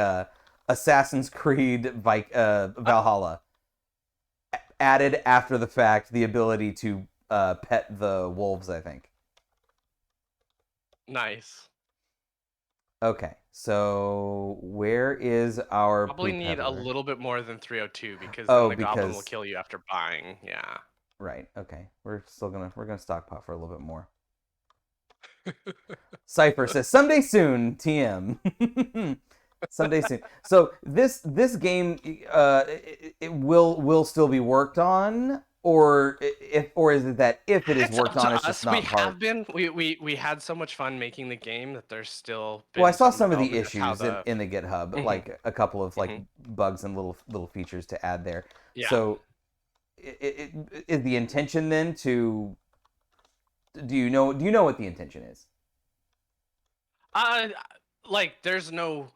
Assassin's Creed Valhalla added after the fact the ability to pet the wolves, I think. Nice. Okay, so where is our probably need peddler? a little bit more than 302 because then the goblin will kill you after buying. Yeah. Right. Okay. We're gonna stockpile for a little bit more. Cypher says someday soon. TM. Someday soon. So this game it will still be worked on, or is it that if it is worked on, it's just not part? We had so much fun making the game that there's still. Well, I saw some of the issues in the GitHub, Mhm. like a couple of like bugs and little features to add there. Yeah. So, is the intention then to? Do you know what the intention is? Like there's no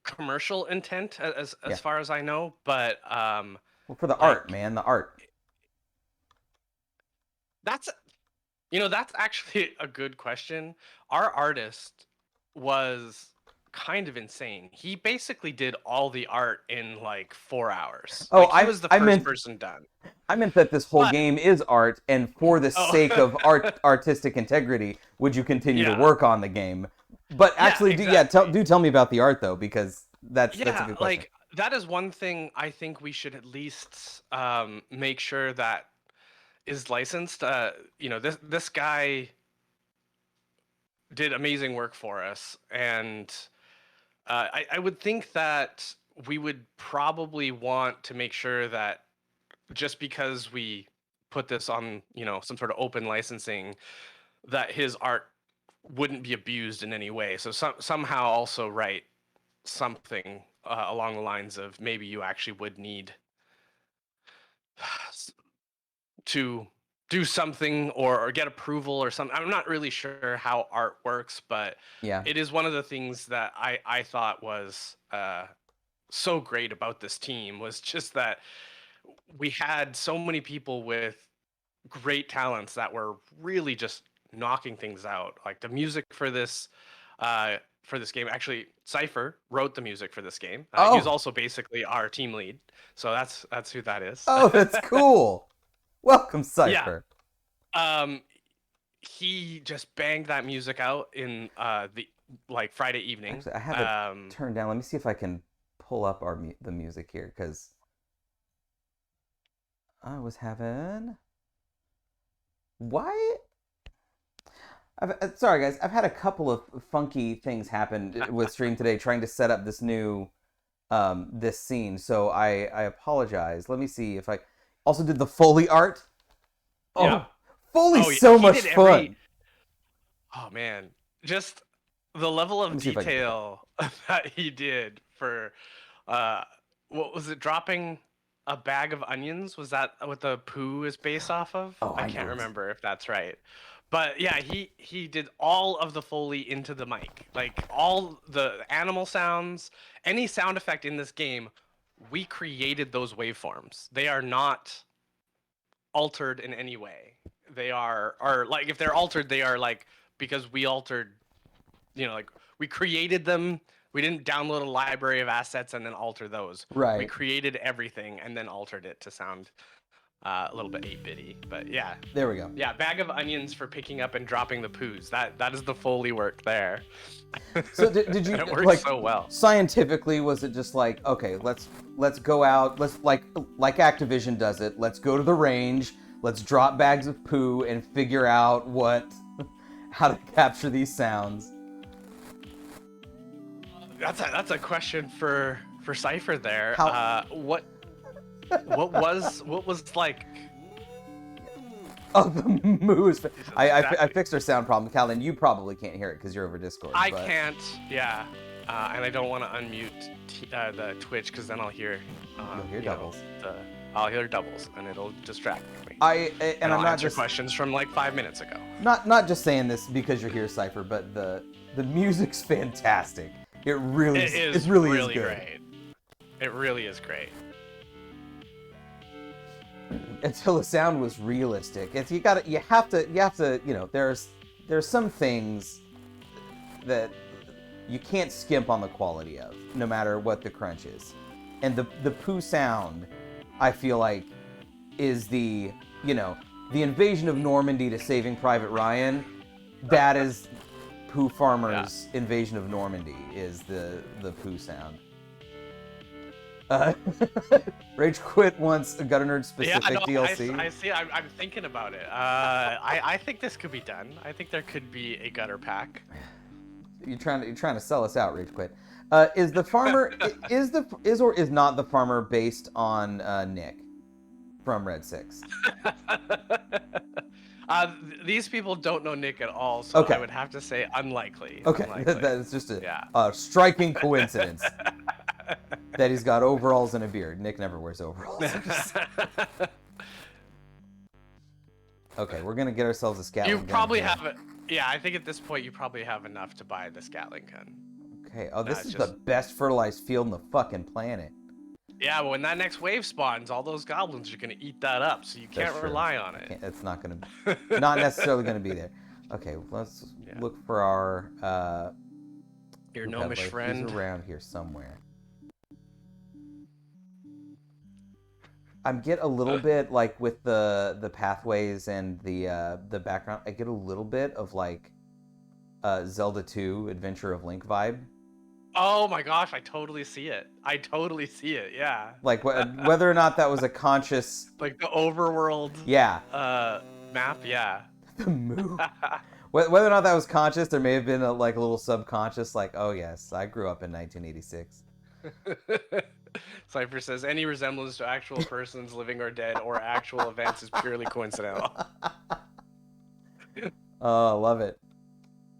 commercial intent as far as I know, but well, for the art, man, the art. That's actually a good question. Our artist was kind of insane. He basically did all the art in like 4 hours. Oh, Like he was the first person done. I meant that this whole But game is art, and for the oh, sake of artistic integrity, would you continue to yeah, work on the game? But yeah, actually, exactly. tell me about the art though, because that's a Yeah, good question. like that is one thing I think we should at least make sure that is licensed. This guy did amazing work for us, and I would think that we would probably want to make sure that just because we put this on, some sort of open licensing, that his art wouldn't be abused in any way. So somehow also write something along the lines of maybe you actually would need to do something or get approval or something. I'm not really sure how art works, but Yeah, it is one of the things that I thought was so great about this team was just that we had so many people with great talents that were really just knocking things out. Like the music for this game, actually, Cypher wrote the music for this game. He was oh, also basically our team lead, so that's who that is. oh, that's cool. Welcome, Yeah. Cypher. Um, he just banged that music out in the like Friday evening. Actually, I have it turned down. Let me see if I can pull up the music here, because I was having why. Sorry guys, I've had a couple of funky things happen with stream today, trying to set up this new this scene. So I apologize. Let me see if I also did the Foley art. Yeah. Oh, Foley's Oh, yeah. so He much did fun. Oh man, just the level Let of me see if I can. detail that he did for uh what was it, dropping a bag of onions? Was that what the poo is based off of? Oh, I I can't know. remember if that's right. But yeah, he did all of the Foley into the mic. Like all the animal sounds, any sound effect in this game, we created those waveforms. They are not altered in any way. They are like if they're altered, they are like because we altered, like we created them. We didn't download a library of assets and then alter those. We Right created everything and then altered it to sound a little bit 8-bitty. But yeah, there we go. yeah, bag of onions for picking up and dropping the poos. That is the Foley work there. So did you And it works like so well. scientifically? Was it just like, okay, let's go out, let's like Activision does it. Let's go to the range. Let's drop bags of poo and figure out how to capture these sounds. That's a question for Cypher there. How? What was like? Oh, the moose. I Exactly. fixed our sound problem, Calvin. You probably can't hear it because you're over Discord. I but... can't. Yeah, and I don't want to unmute the Twitch because then I'll hear. You'll hear doubles. I'll hear doubles, and it'll distract me. And I'll I'm not answer just questions from like 5 minutes ago. not just saying this because you're here, Cypher, but the music's fantastic. It really is good. Great. It really is great. Until the sound was realistic. You have to there's some things that you can't skimp on the quality of, no matter what the crunch is. And the poo sound, I feel like, is the invasion of Normandy to Saving Private Ryan. That is Pooh Farmer's invasion of Normandy, is the poo sound. Rage Quit wants a Gutter Nerd specific DLC. I see. I'm thinking about it. I think this could be done. I think there could be a gutter pack. You're trying to sell us out, Rage Quit. Is the farmer is or is not the farmer based on Nick from Red 6? These people don't know Nick at all, so Okay. I would have to say unlikely. Okay, Unlikely. that is just a striking coincidence that he's got overalls and a beard. Nick never wears overalls. Okay, we're gonna get ourselves a Scatling gun. You probably have it. Yeah, I think at this point you probably have enough to buy the Scatling gun. Okay. Oh, this is the best fertilized field in the fucking planet. Yeah, but when that next wave spawns, all those goblins are gonna eat that up, so you can't rely on it. It's not necessarily gonna be there. Okay, let's look for our Your Group gnomish headlight. friend. He's around here somewhere. I get a little bit like with the pathways and the background. I get a little bit of like Zelda 2 Adventure of Link vibe. Oh my gosh, I totally see it. I totally see it. Yeah. Like whether or not that was a conscious, Like the overworld yeah, map, yeah. the move. Whether or not that was conscious, there may have been a little subconscious, like, oh yes, I grew up in 1986. Cypher says any resemblance to actual persons, living or dead, or actual events is purely coincidental. Oh, I love it.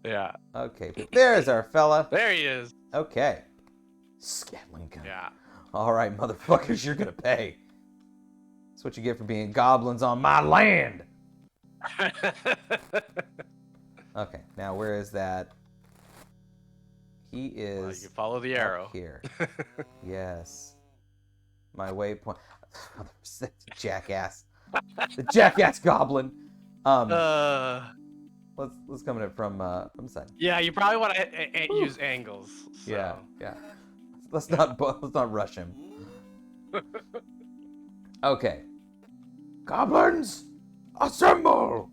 Yeah. Okay, there's our fella. There he is. Okay. Scatling gun. Yeah. All right, motherfuckers, you're gonna pay. That's what you get for being goblins on my land. Okay, now where is that? He is. Well, you can follow the arrow here. Yes. My waypoint. Jackass. The jackass goblin. Let's come at it from the side. Yeah, you probably want to use angles. So. Yeah. Let's not rush him. Okay. Goblins, assemble!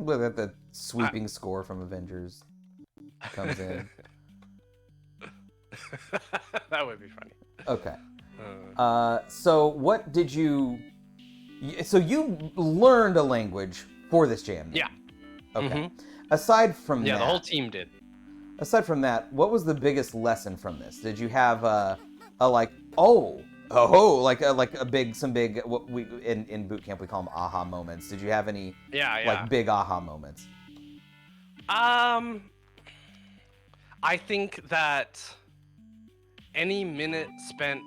Look at the sweeping score from Avengers comes in. That would be funny. Okay. So what did you... So you learned a language for this jam? Yeah. Okay. Mm-hmm. Aside from that... Yeah, the whole team did. Aside from that, what was the biggest lesson from this? Did you have like some big what we in boot camp we call them aha moments? Did you have any like big aha moments? I think that any minute spent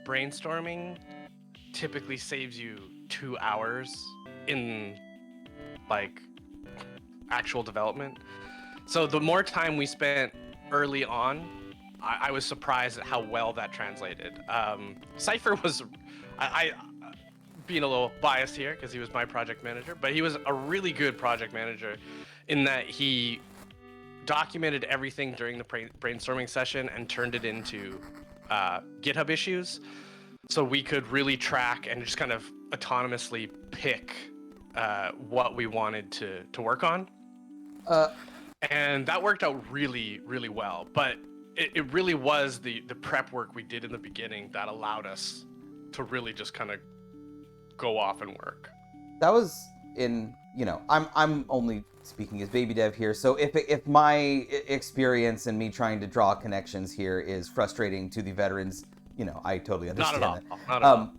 brainstorming typically saves you 2 hours in like actual development. So the more time we spent early on, I was surprised at how well that translated. Cypher was, I being a little biased here because he was my project manager, but he was a really good project manager in that he documented everything during the brainstorming session and turned it into GitHub issues. So we could really track and just kind of autonomously pick what we wanted to work on. And that worked out really, really well. But it really was the prep work we did in the beginning that allowed us to really just kind of go off and work. That was in, I'm only speaking as baby dev here. So if my experience and me trying to draw connections here is frustrating to the veterans, I totally understand Not that. at all.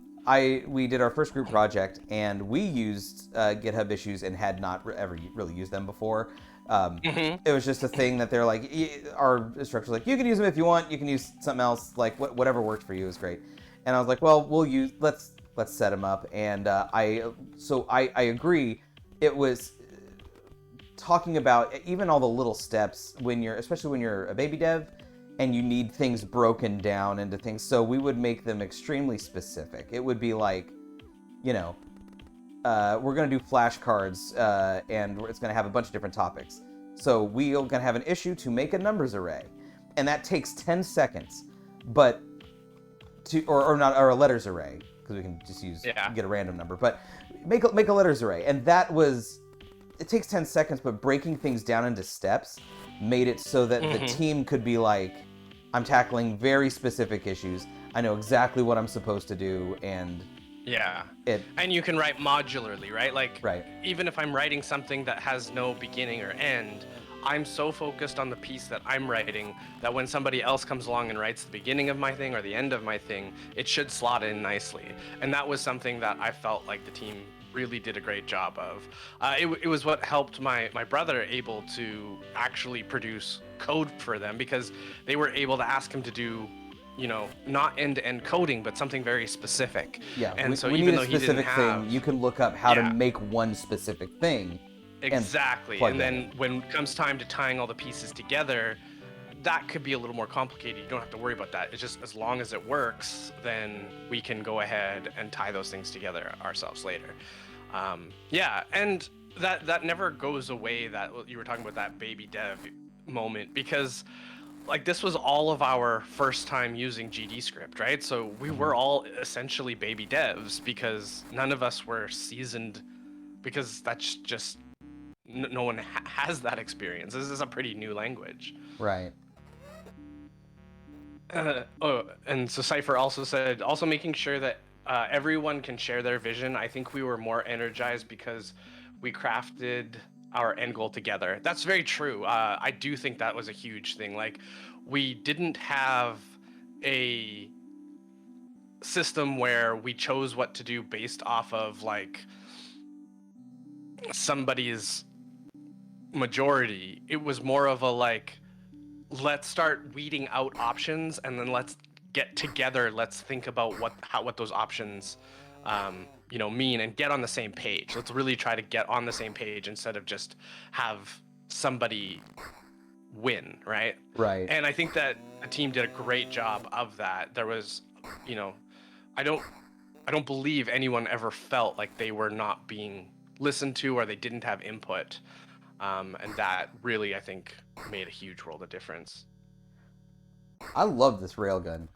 We did our first group project and we used GitHub issues and had not ever really used them before. It was just a thing that they're like, our instructor's like, you can use them if you want, you can use something else, like whatever worked for you is great. And I was like, well, let's set them up. And I agree. It was talking about even all the little steps especially when you're a baby dev and you need things broken down into things. So we would make them extremely specific. It would be like, we're going to do flashcards and it's going to have a bunch of different topics. So we're going to have an issue to make a numbers array. And that takes 10 seconds. But or a letters array, because we can just get a random number. But make a letters array. And it takes 10 seconds, but breaking things down into steps made it so that the team could be like, I'm tackling very specific issues. I know exactly what I'm supposed to do, and and you can write modularly, right? Like, right. Even if I'm writing something that has no beginning or end, I'm so focused on the piece that I'm writing that when somebody else comes along and writes the beginning of my thing or the end of my thing, it should slot in nicely. And that was something that I felt like the team really did a great job of. It was what helped my brother able to actually produce code for them, because they were able to ask him to do, not end-to-end coding, but something very specific. Yeah, and so we even need though a specific thing, you can look up how to make one specific thing. Exactly. And then when it comes time to tying all the pieces together, that could be a little more complicated. You don't have to worry about that. It's just as long as it works, then we can go ahead and tie those things together ourselves later. And that never goes away. That you were talking about, that baby dev moment, because like this was all of our first time using GD script, right? So we were all essentially baby devs because none of us were seasoned, because that's just no one has that experience. This is a pretty new language. Right. Oh, and so Cypher also said, also making sure that everyone can share their vision. I think we were more energized because we crafted our end goal together. That's very true. I do think that was a huge thing. Like, we didn't have a system where we chose what to do based off of like somebody's majority. It was more of a like, let's start weeding out options, and then let's get together. Let's think about what those options, mean, and get on the same page. Let's really try to get on the same page instead of just have somebody win, right? Right. And I think that the team did a great job of that. There was, I don't believe anyone ever felt like they were not being listened to or they didn't have input. And that really, I think, made a huge world of difference. I love this railgun.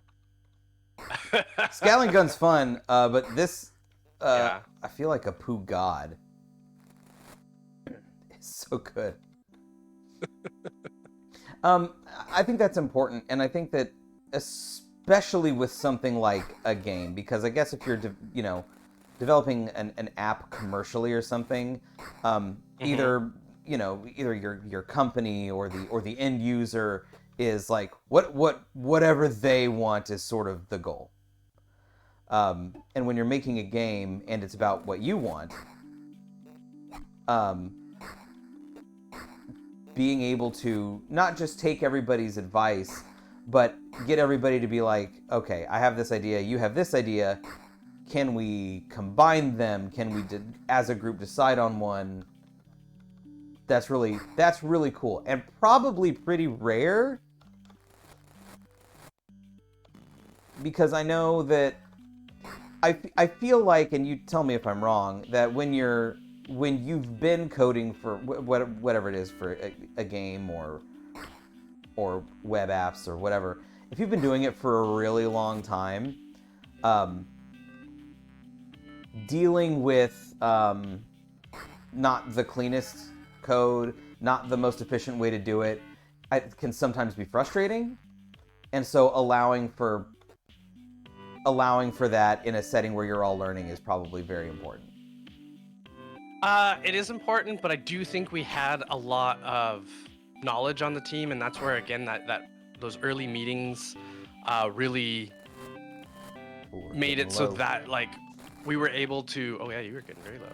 Scaling gun's fun, but this, Yeah. I feel like a poo god. It's so good. I think that's important, and I think that especially with something like a game, because I guess if you're, developing an app commercially or something, either your company or the end user is like whatever they want is sort of the goal. And when you're making a game and it's about what you want, being able to not just take everybody's advice, but get everybody to be like, okay, I have this idea, you have this idea, can we combine them? Can we, as a group, decide on one? That's really cool, and probably pretty rare, because I know that I feel like, and you tell me if I'm wrong, that when you've been coding for whatever it is for a game or web apps or whatever, if you've been doing it for a really long time, dealing with not the cleanest code, not the most efficient way to do it, can sometimes be frustrating. And so allowing for that in a setting where you're all learning is probably very important. It is important, but I do think we had a lot of knowledge on the team, and that's where, again, that those early meetings really made it so that, like, we were able to, oh yeah, you were getting very low.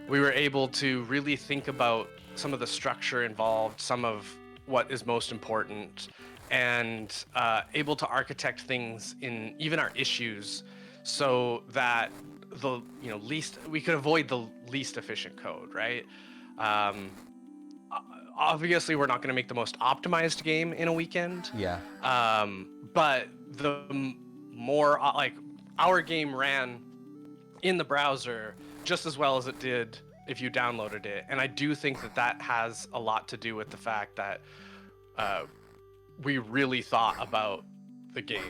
We were able to really think about some of the structure involved, some of what is most important, and able to architect things in even our issues so that the we could avoid the least efficient code, right? Obviously, we're not going to make the most optimized game in a weekend. Yeah. But the more like our game ran in the browser just as well as it did if you downloaded it, and I do think that has a lot to do with the fact that we really thought about the game.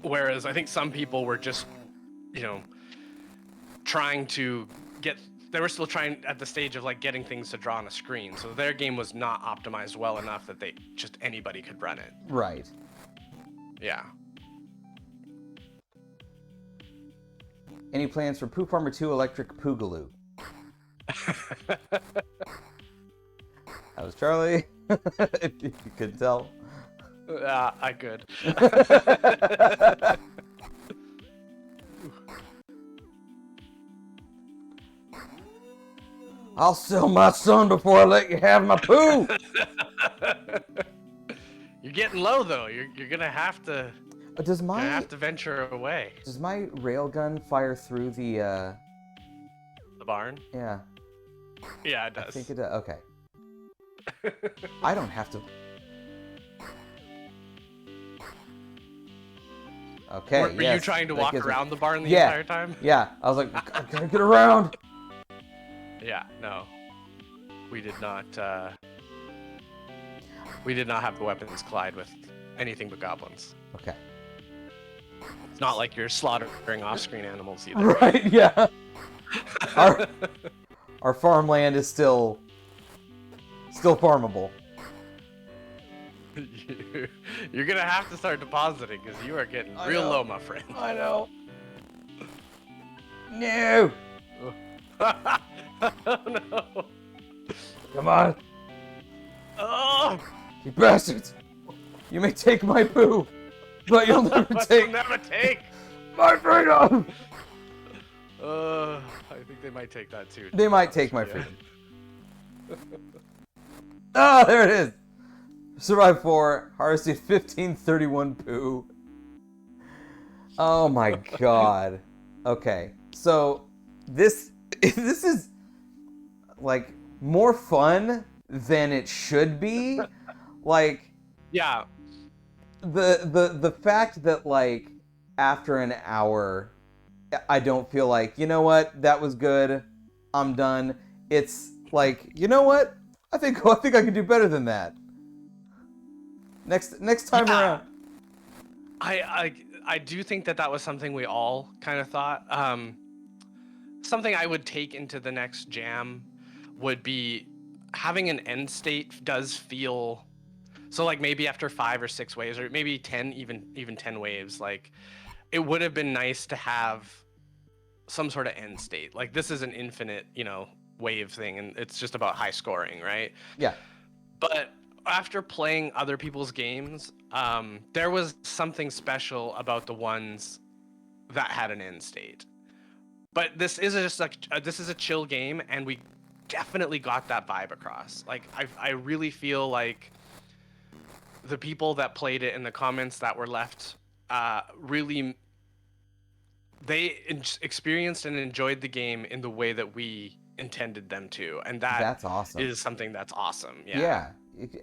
Whereas I think some people were just, trying to they were still trying at the stage of like getting things to draw on a screen. So their game was not optimized well enough that anybody could run it. Right. Yeah. Any plans for Poop Armor 2 Electric Poogaloo? That was Charlie. If you could tell. I could. I'll sell my son before I let you have my poo. You're getting low though. You're gonna have to. Gonna have to venture away. Does my railgun fire through the barn? Yeah. Yeah, it does. I think it does. Okay. I don't have to. Okay. Were you trying to walk around the barn the entire time? Yeah. I was like, I gotta get around. Yeah, no. We did not have the weapons collide with anything but goblins. Okay. It's not like you're slaughtering off-screen animals either. Right, yeah. Our farmland is still farmable. You're gonna have to start depositing because you are getting real low, my friend. I know. No. Oh no. Come on. Oh. You bastards. You may take my poo, but you'll never take my freedom. I think they might take that too. They might take my freedom. Ah, there it is. Survived 4, harvested 1531 poo. Oh my god. Okay, so this is like more fun than it should be. Like, yeah, the fact that like after an hour, I don't feel like, you know what, that was good, I'm done. It's like, you know what, I think I can do better than that. Next time around. I do think that was something we all kind of thought. Something I would take into the next jam would be having an end state does feel so, like, maybe after 5 or 6 waves, or maybe 10, even 10 waves, like, it would have been nice to have some sort of end state. Like, this is an infinite, wave thing, and it's just about high scoring, right? Yeah. But after playing other people's games, there was something special about the ones that had an end state. But this is just this is a chill game, and we definitely got that vibe across. Like, I really feel like the people that played it and the comments that were left really, they experienced and enjoyed the game in the way that we intended them to, and that's awesome. is something that's awesome. Yeah,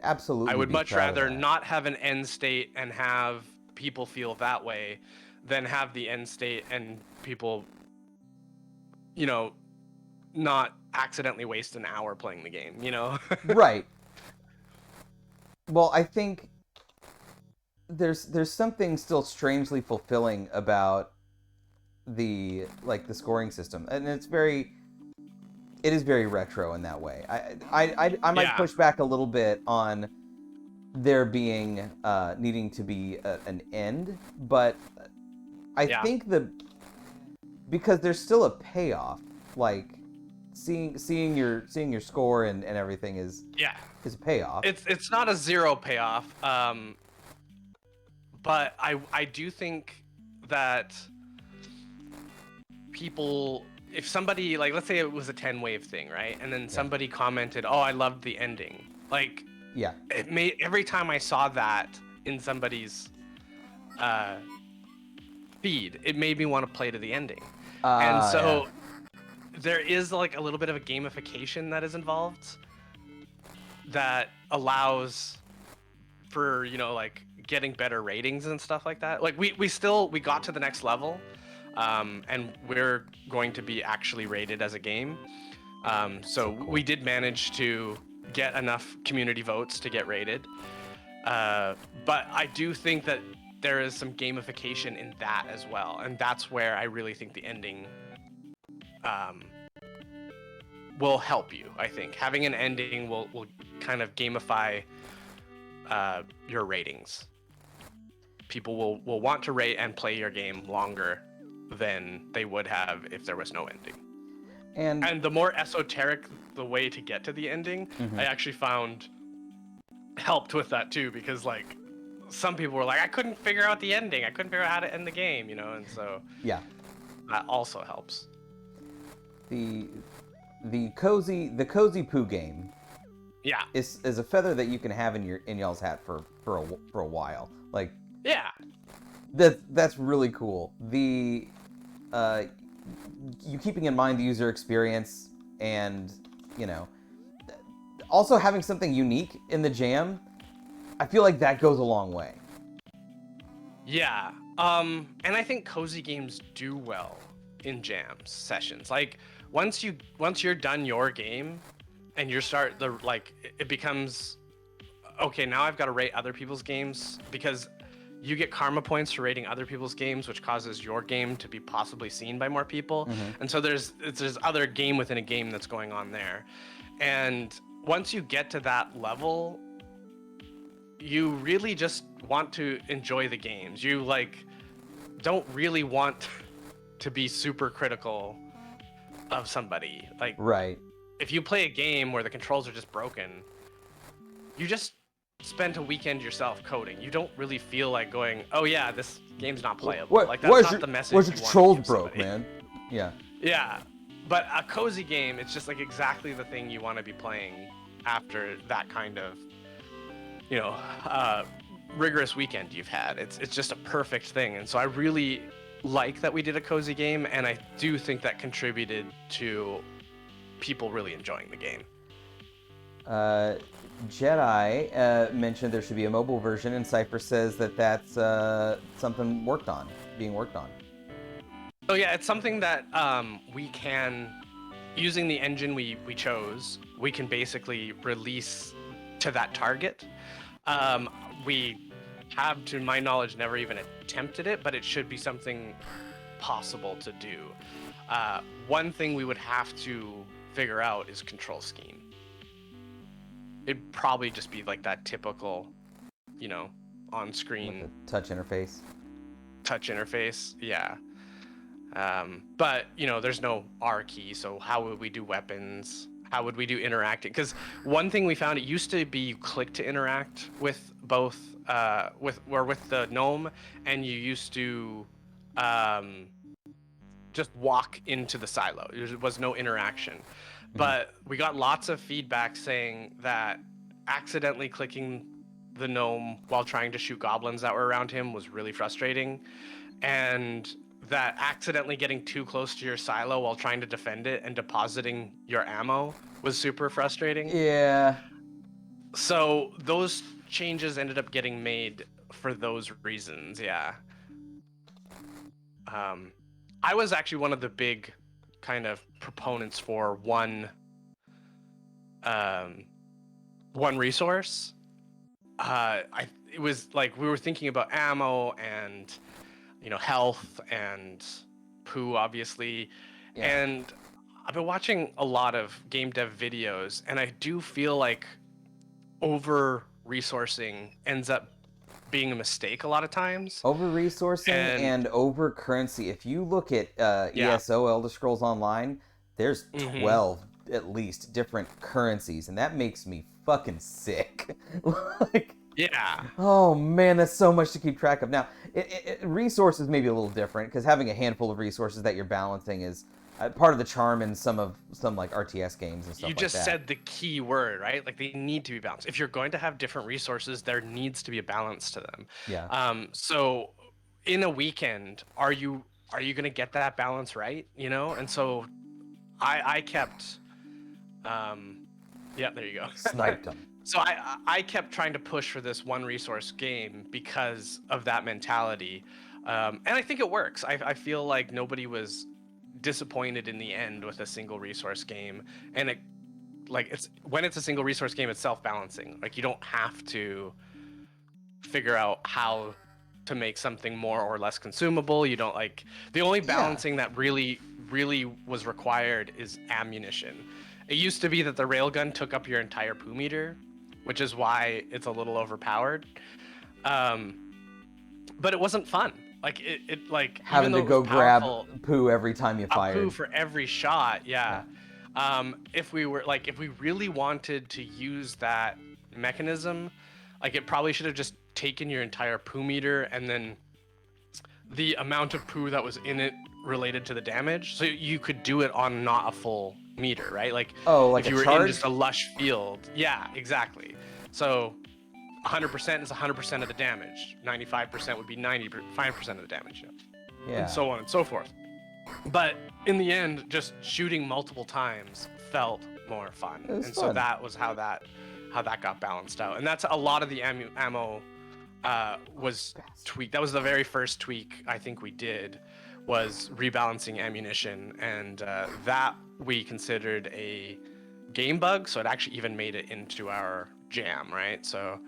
absolutely. I would much rather not have an end state and have people feel that way than have the end state and people, not accidentally waste an hour playing the game, Right. Well, I think there's something still strangely fulfilling about the scoring system, and it is very retro in that way. I might push back a little bit on there being needing to be an end, but I think because there's still a payoff, like seeing your score and everything is a payoff. It's not a zero payoff, but I do think that people, if somebody, like, let's say it was a 10 wave thing, right? And then somebody commented, "Oh, I loved the ending." Like, it made, every time I saw that in somebody's feed, it made me want to play to the ending. And so there is like a little bit of a gamification that is involved that allows for, like, getting better ratings and stuff like that. Like, we got to the next level, and we're going to be actually rated as a game. So cool. We did manage to get enough community votes to get rated. But I do think that there is some gamification in that as well. And that's where I really think the ending will help you. I think having an ending will kind of gamify your ratings. People will want to rate and play your game longer than they would have if there was no ending. And the more esoteric the way to get to the ending, I actually found helped with that too, because, like, some people were like, I couldn't figure out the ending. I couldn't figure out how to end the game, and so that also helps. The cozy poo game is a feather that you can have in y'all's hat for a while. Like, that's really cool. The you keeping in mind the user experience, and also having something unique in the jam, I feel like that goes a long way. And I think cozy games do well in jams sessions. Like, once you're done your game, and it becomes okay. Now I've got to rate other people's games because you get karma points for rating other people's games, which causes your game to be possibly seen by more people. And so there's other game within a game that's going on there. And once you get to that level, you really just want to enjoy the games. You don't really want to be super critical of somebody. Like, Right. if you play a game where the controls are just broken, you just spent a weekend yourself coding. You don't really feel like going, oh yeah, this game's not playable. Like, that's not the message Where's you your want controls to give broke, somebody. man? Yeah. Yeah, but a cozy game, it's just like exactly the thing you want to be playing after that kind of, rigorous weekend you've had. It's just a perfect thing. And so I really like that we did a cozy game, and I do think that contributed to people really enjoying the game. Jedi mentioned there should be a mobile version, and Cypher says that that's something being worked on. So yeah, it's something that we can, using the engine we chose, we can basically release to that target. We have, to my knowledge, never even attempted it, but it should be something possible to do. One thing we would have to figure out is control scheme. It'd probably just be like that typical, on-screen With the touch interface. Yeah. But there's no R key, so how would we do weapons? How would we do interacting? Because one thing we found, it used to be you click to interact with both with the gnome, and you used to just walk into the silo. There was no interaction. But we got lots of feedback saying that accidentally clicking the gnome while trying to shoot goblins that were around him was really frustrating, and that accidentally getting too close to your silo while trying to defend it and depositing your ammo was super frustrating. Yeah. So those changes ended up getting made for those reasons, yeah. I was actually one of the big kind of proponents for one resource. It was like we were thinking about ammo and health and poo, obviously. Yeah. And I've been watching a lot of game dev videos, and I do feel like over resourcing ends up being a mistake a lot of times. Over resourcing and over currency. If you look at ESO Elder Scrolls Online, there's 12 at least different currencies, and that makes me fucking sick. Yeah. Oh man, that's so much to keep track of. Now, resources may be a little different because having a handful of resources that you're balancing is part of the charm in some like RTS games and stuff like that. You just said the key word, right? Like, they need to be balanced. If you're going to have different resources, there needs to be a balance to them. Yeah. So in a weekend, are you going to get that balance right? And so I kept yeah, there you go. Sniped them. So I kept trying to push for this one resource game because of that mentality. And I think it works. I feel like nobody was disappointed in the end with a single resource game. And when it's a single resource game, it's self-balancing. Like, you don't have to figure out how to make something more or less consumable. You don't the only balancing that really was required is ammunition. It used to be that the railgun took up your entire poo meter, which is why it's a little overpowered. But it wasn't fun. Having to go grab poo every time you fired. Poo for every shot, yeah. If we really wanted to use that mechanism, it probably should have just taken your entire poo meter and then the amount of poo that was in it related to the damage, so you could do it on not a full meter, right? If you were in just a lush field. Yeah, exactly. So 100% is 100% of the damage. 95% would be 95% of the damage. Yeah. And so on and so forth. But in the end, just shooting multiple times felt more fun. And fun. So that was how that got balanced out. And that's a lot of the ammo was tweaked. That was the very first tweak I think we did, was rebalancing ammunition, and that we considered a game bug, so it actually even made it into our jam, right? So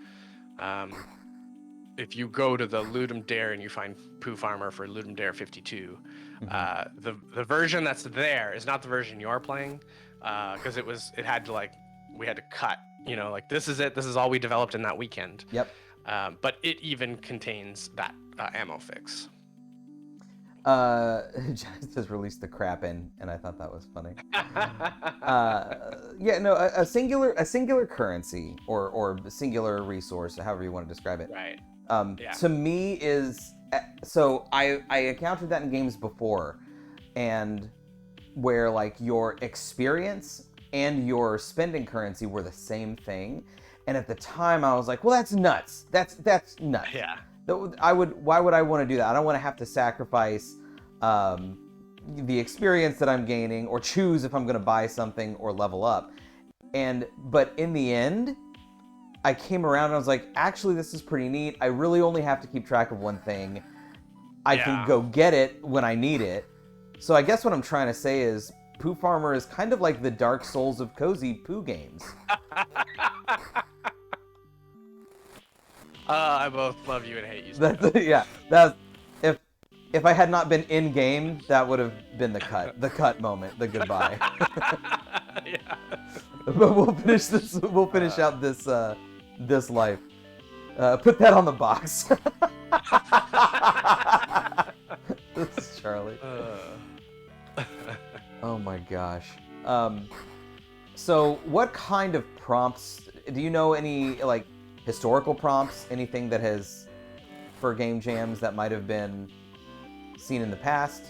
if you go to the Ludum Dare and you find Poo Farmer for Ludum Dare 52, the version that's there is not the version you're playing, because it had to we had to cut, like this is it, this is all we developed in that weekend. Yep. But it even contains that ammo fix. Janice has released the crap in, and I thought that was funny. Yeah, no, a singular currency or singular resource, however you want to describe it. Right. To me is so I encountered that in games before, and where like your experience and your spending currency were the same thing, and at the time I was like, well, that's nuts. That's nuts. Yeah. Why would I want to do that? I don't want to have to sacrifice the experience that I'm gaining, or choose if I'm going to buy something or level up. But in the end, I came around and I was like, actually, this is pretty neat. I really only have to keep track of one thing. I can go get it when I need it. So I guess what I'm trying to say is Poo Farmer is kind of like the Dark Souls of cozy poo games. I both love you and hate you. Yeah, that's if I had not been in game, that would have been the cut moment, the goodbye. Yeah. But we'll finish this. We'll finish out this this life. Put that on the box. This is Charlie. Oh my gosh. So what kind of prompts? Do you know any like historical prompts? Anything that has for game jams that might have been seen in the past?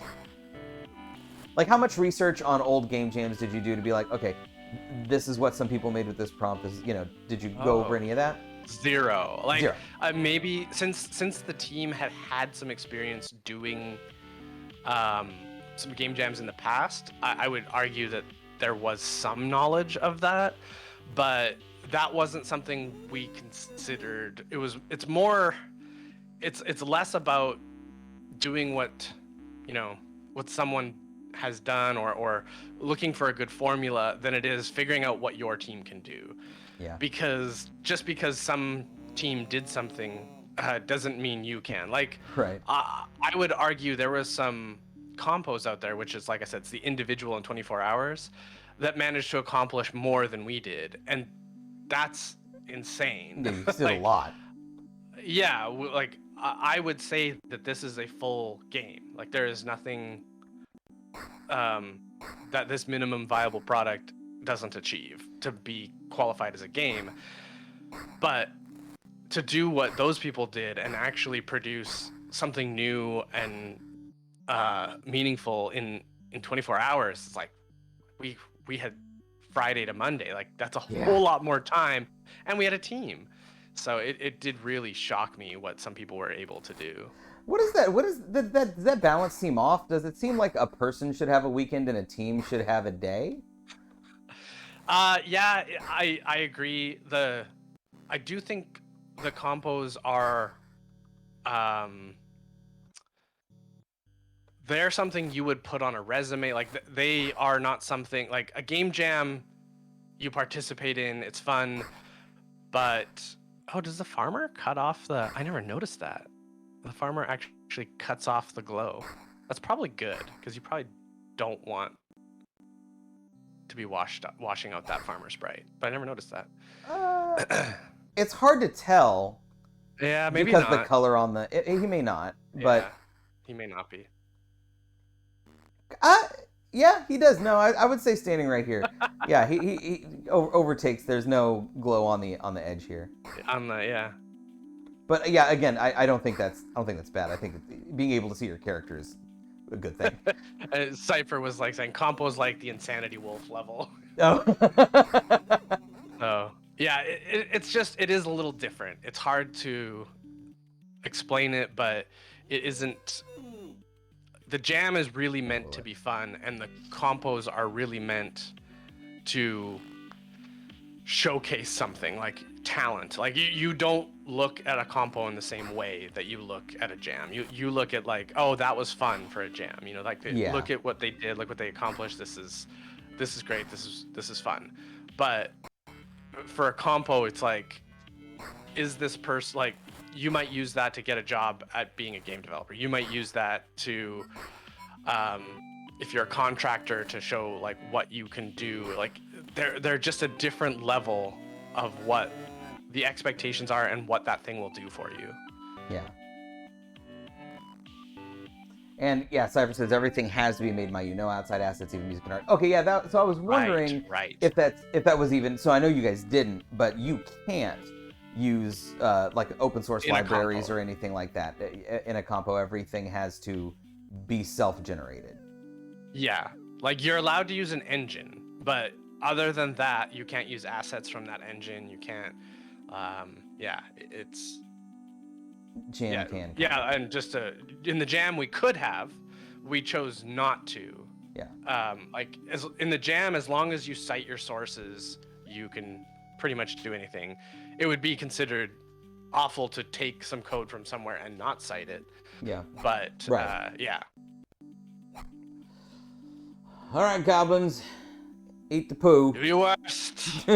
Like how much research on old game jams did you do to be like, okay, this is what some people made with this prompt? This, did you go over any of that? Zero. Like Zero. Maybe since the team had some experience doing some game jams in the past, I would argue that there was some knowledge of that, but that wasn't something we considered. It's less about doing what someone has done or looking for a good formula than it is figuring out what your team can do. Yeah. Because just because some team did something doesn't mean you can. Like, Right. I would argue there was some compos out there, which is, like I said, it's the individual in 24 hours, that managed to accomplish more than we did. And that's insane. Yeah, you did a lot. Yeah, like, I would say that this is a full game. Like, there is nothing that this minimum viable product doesn't achieve to be qualified as a game. But to do what those people did and actually produce something new and meaningful in 24 hours, it's like we had Friday to Monday. Like, that's a whole lot more time, and we had a team. So it did really shock me what some people were able to do. What is that? Does that balance seem off? Does it seem like a person should have a weekend and a team should have a day? Yeah, I agree. I do think the compos are they're something you would put on a resume. Like, they are not something like a game jam you participate in. It's fun, but does the farmer cut off the? I never noticed that. The farmer actually cuts off the glow. That's probably good, because you probably don't want to be washing out that farmer sprite. But I never noticed that. It's hard to tell. Yeah, maybe because not. the color on the he may not, but he may not be. Yeah, he does. No, I would say standing right here. Yeah, he overtakes. There's no glow on the edge here. But yeah, again, I don't think that's bad. I think being able to see your character is a good thing. Cypher was like saying Compo's like the Insanity Wolf level. Oh. So yeah, it is a little different. It's hard to explain it, but it isn't. The jam is really meant to be fun, and the compos are really meant to showcase something like talent. Like you don't look at a compo in the same way that you look at a jam. You look at like, oh, that was fun for a jam. You know, like Yeah. look at what they did, look what they accomplished. This is great. This is fun. But for a compo, it's like, is this person like, you might use that to get a job at being a game developer. You might use that to if you're a contractor, to show like what you can do. Like they're just a different level of what the expectations are and what that thing will do for you. Yeah. And yeah, Cypher says everything has to be made by you. No outside assets, even music and art. Okay, yeah. So I was wondering right. if that was even. So I know you guys didn't, but you can't use like open source libraries or anything like that in a compo. Everything has to be self-generated. Yeah, like you're allowed to use an engine, but other than that, you can't use assets from that engine. You can't. Yeah, it's. Jam can. Yeah, and just in the jam we chose not to. Yeah. Like in the jam, as long as you cite your sources, you can pretty much do anything. It would be considered awful to take some code from somewhere and not cite it. Yeah. But right. Yeah. All right, goblins, eat the poo. Do your worst.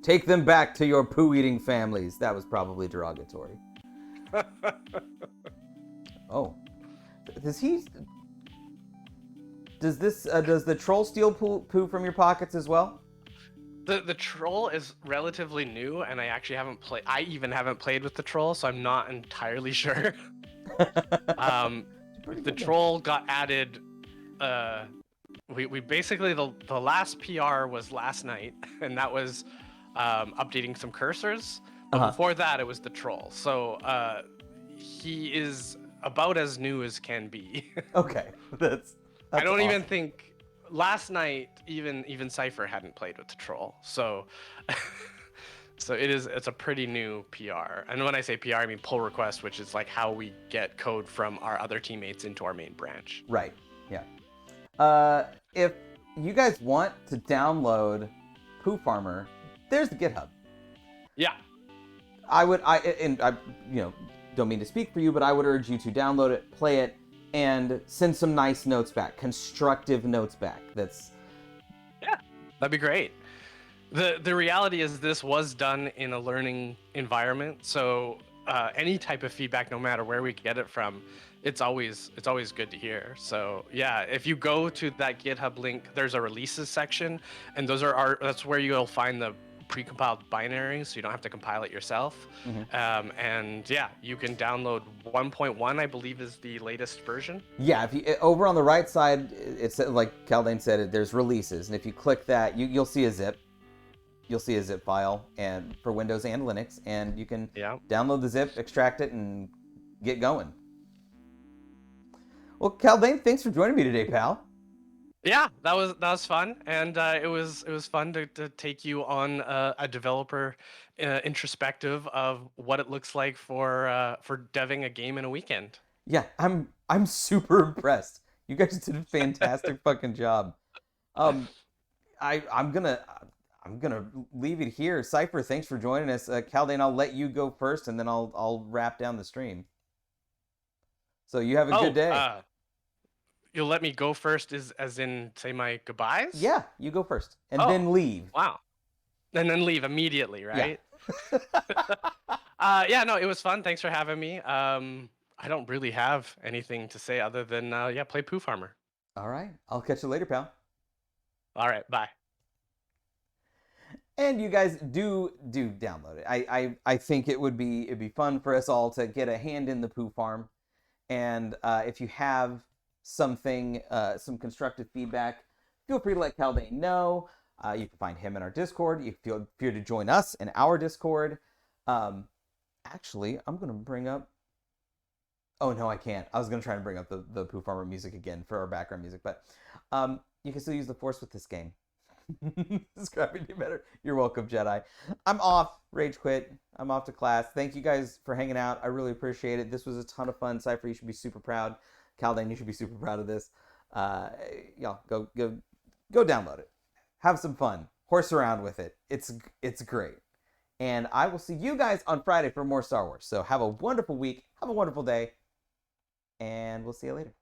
Take them back to your poo-eating families. That was probably derogatory. Oh, does the troll steal poo from your pockets as well? The troll is relatively new, and I actually haven't played. I even haven't played with the troll, so I'm not entirely sure. The troll got added. We basically the last PR was last night, and that was updating some cursors. But before that, it was the troll. So he is about as new as can be. Okay, that's I don't awesome. even think last night even Cypher hadn't played with the troll. So so it's a pretty new PR. And when I say PR, I mean pull request, which is like how we get code from our other teammates into our main branch. Right. Yeah. If you guys want to download Poo Farmer, there's the GitHub. Yeah. I don't mean to speak for you, but I would urge you to download it, play it, and send some nice notes back, constructive notes back. Yeah, that'd be great. The reality is this was done in a learning environment, so any type of feedback, no matter where we get it from, it's always good to hear. So yeah, if you go to that GitHub link, there's a releases section, and that's where you'll find the precompiled binaries, so you don't have to compile it yourself. Mm-hmm. And yeah, you can download 1.1, I believe, is the latest version. Yeah, if you over on the right side, it's like Haldane said, there's releases, and if you click that, you'll see a zip. You'll see a zip file, and for Windows and Linux, and you can download the zip, extract it, and get going. Well, Haldane, thanks for joining me today, pal. Yeah, that was fun, and it was fun to take you on a developer introspective of what it looks like for deving a game in a weekend. Yeah, I'm super impressed. You guys did a fantastic fucking job. I'm gonna leave it here. Cypher, thanks for joining us. Haldane, I'll let you go first, and then I'll wrap down the stream. So you have a good day. You'll let me go first, as in say my goodbyes? Yeah, you go first, and then leave. Wow, and then leave immediately, right? Yeah. Yeah, no, it was fun. Thanks for having me. I don't really have anything to say other than play Poo Farmer. All right, I'll catch you later, pal. All right, bye. And you guys do download it. I think it'd be fun for us all to get a hand in the Poo Farm, and if you have something, some constructive feedback, feel free to let Haldane know. You can find him in our Discord. You feel free to join us in our Discord. Actually, I'm gonna bring up. Oh no, I can't. I was gonna try and bring up the Poo Farmer music again for our background music, but you can still use the Force with this game. Describing you better. You're welcome, Jedi. I'm off. Rage quit. I'm off to class. Thank you guys for hanging out. I really appreciate it. This was a ton of fun. Cypher, you should be super proud. Haldane, you should be super proud of this. Y'all, go download it. Have some fun. horse around with it. It's great. And I will see you guys on Friday for more Star Wars. So have a wonderful week, have a wonderful day, and we'll see you later.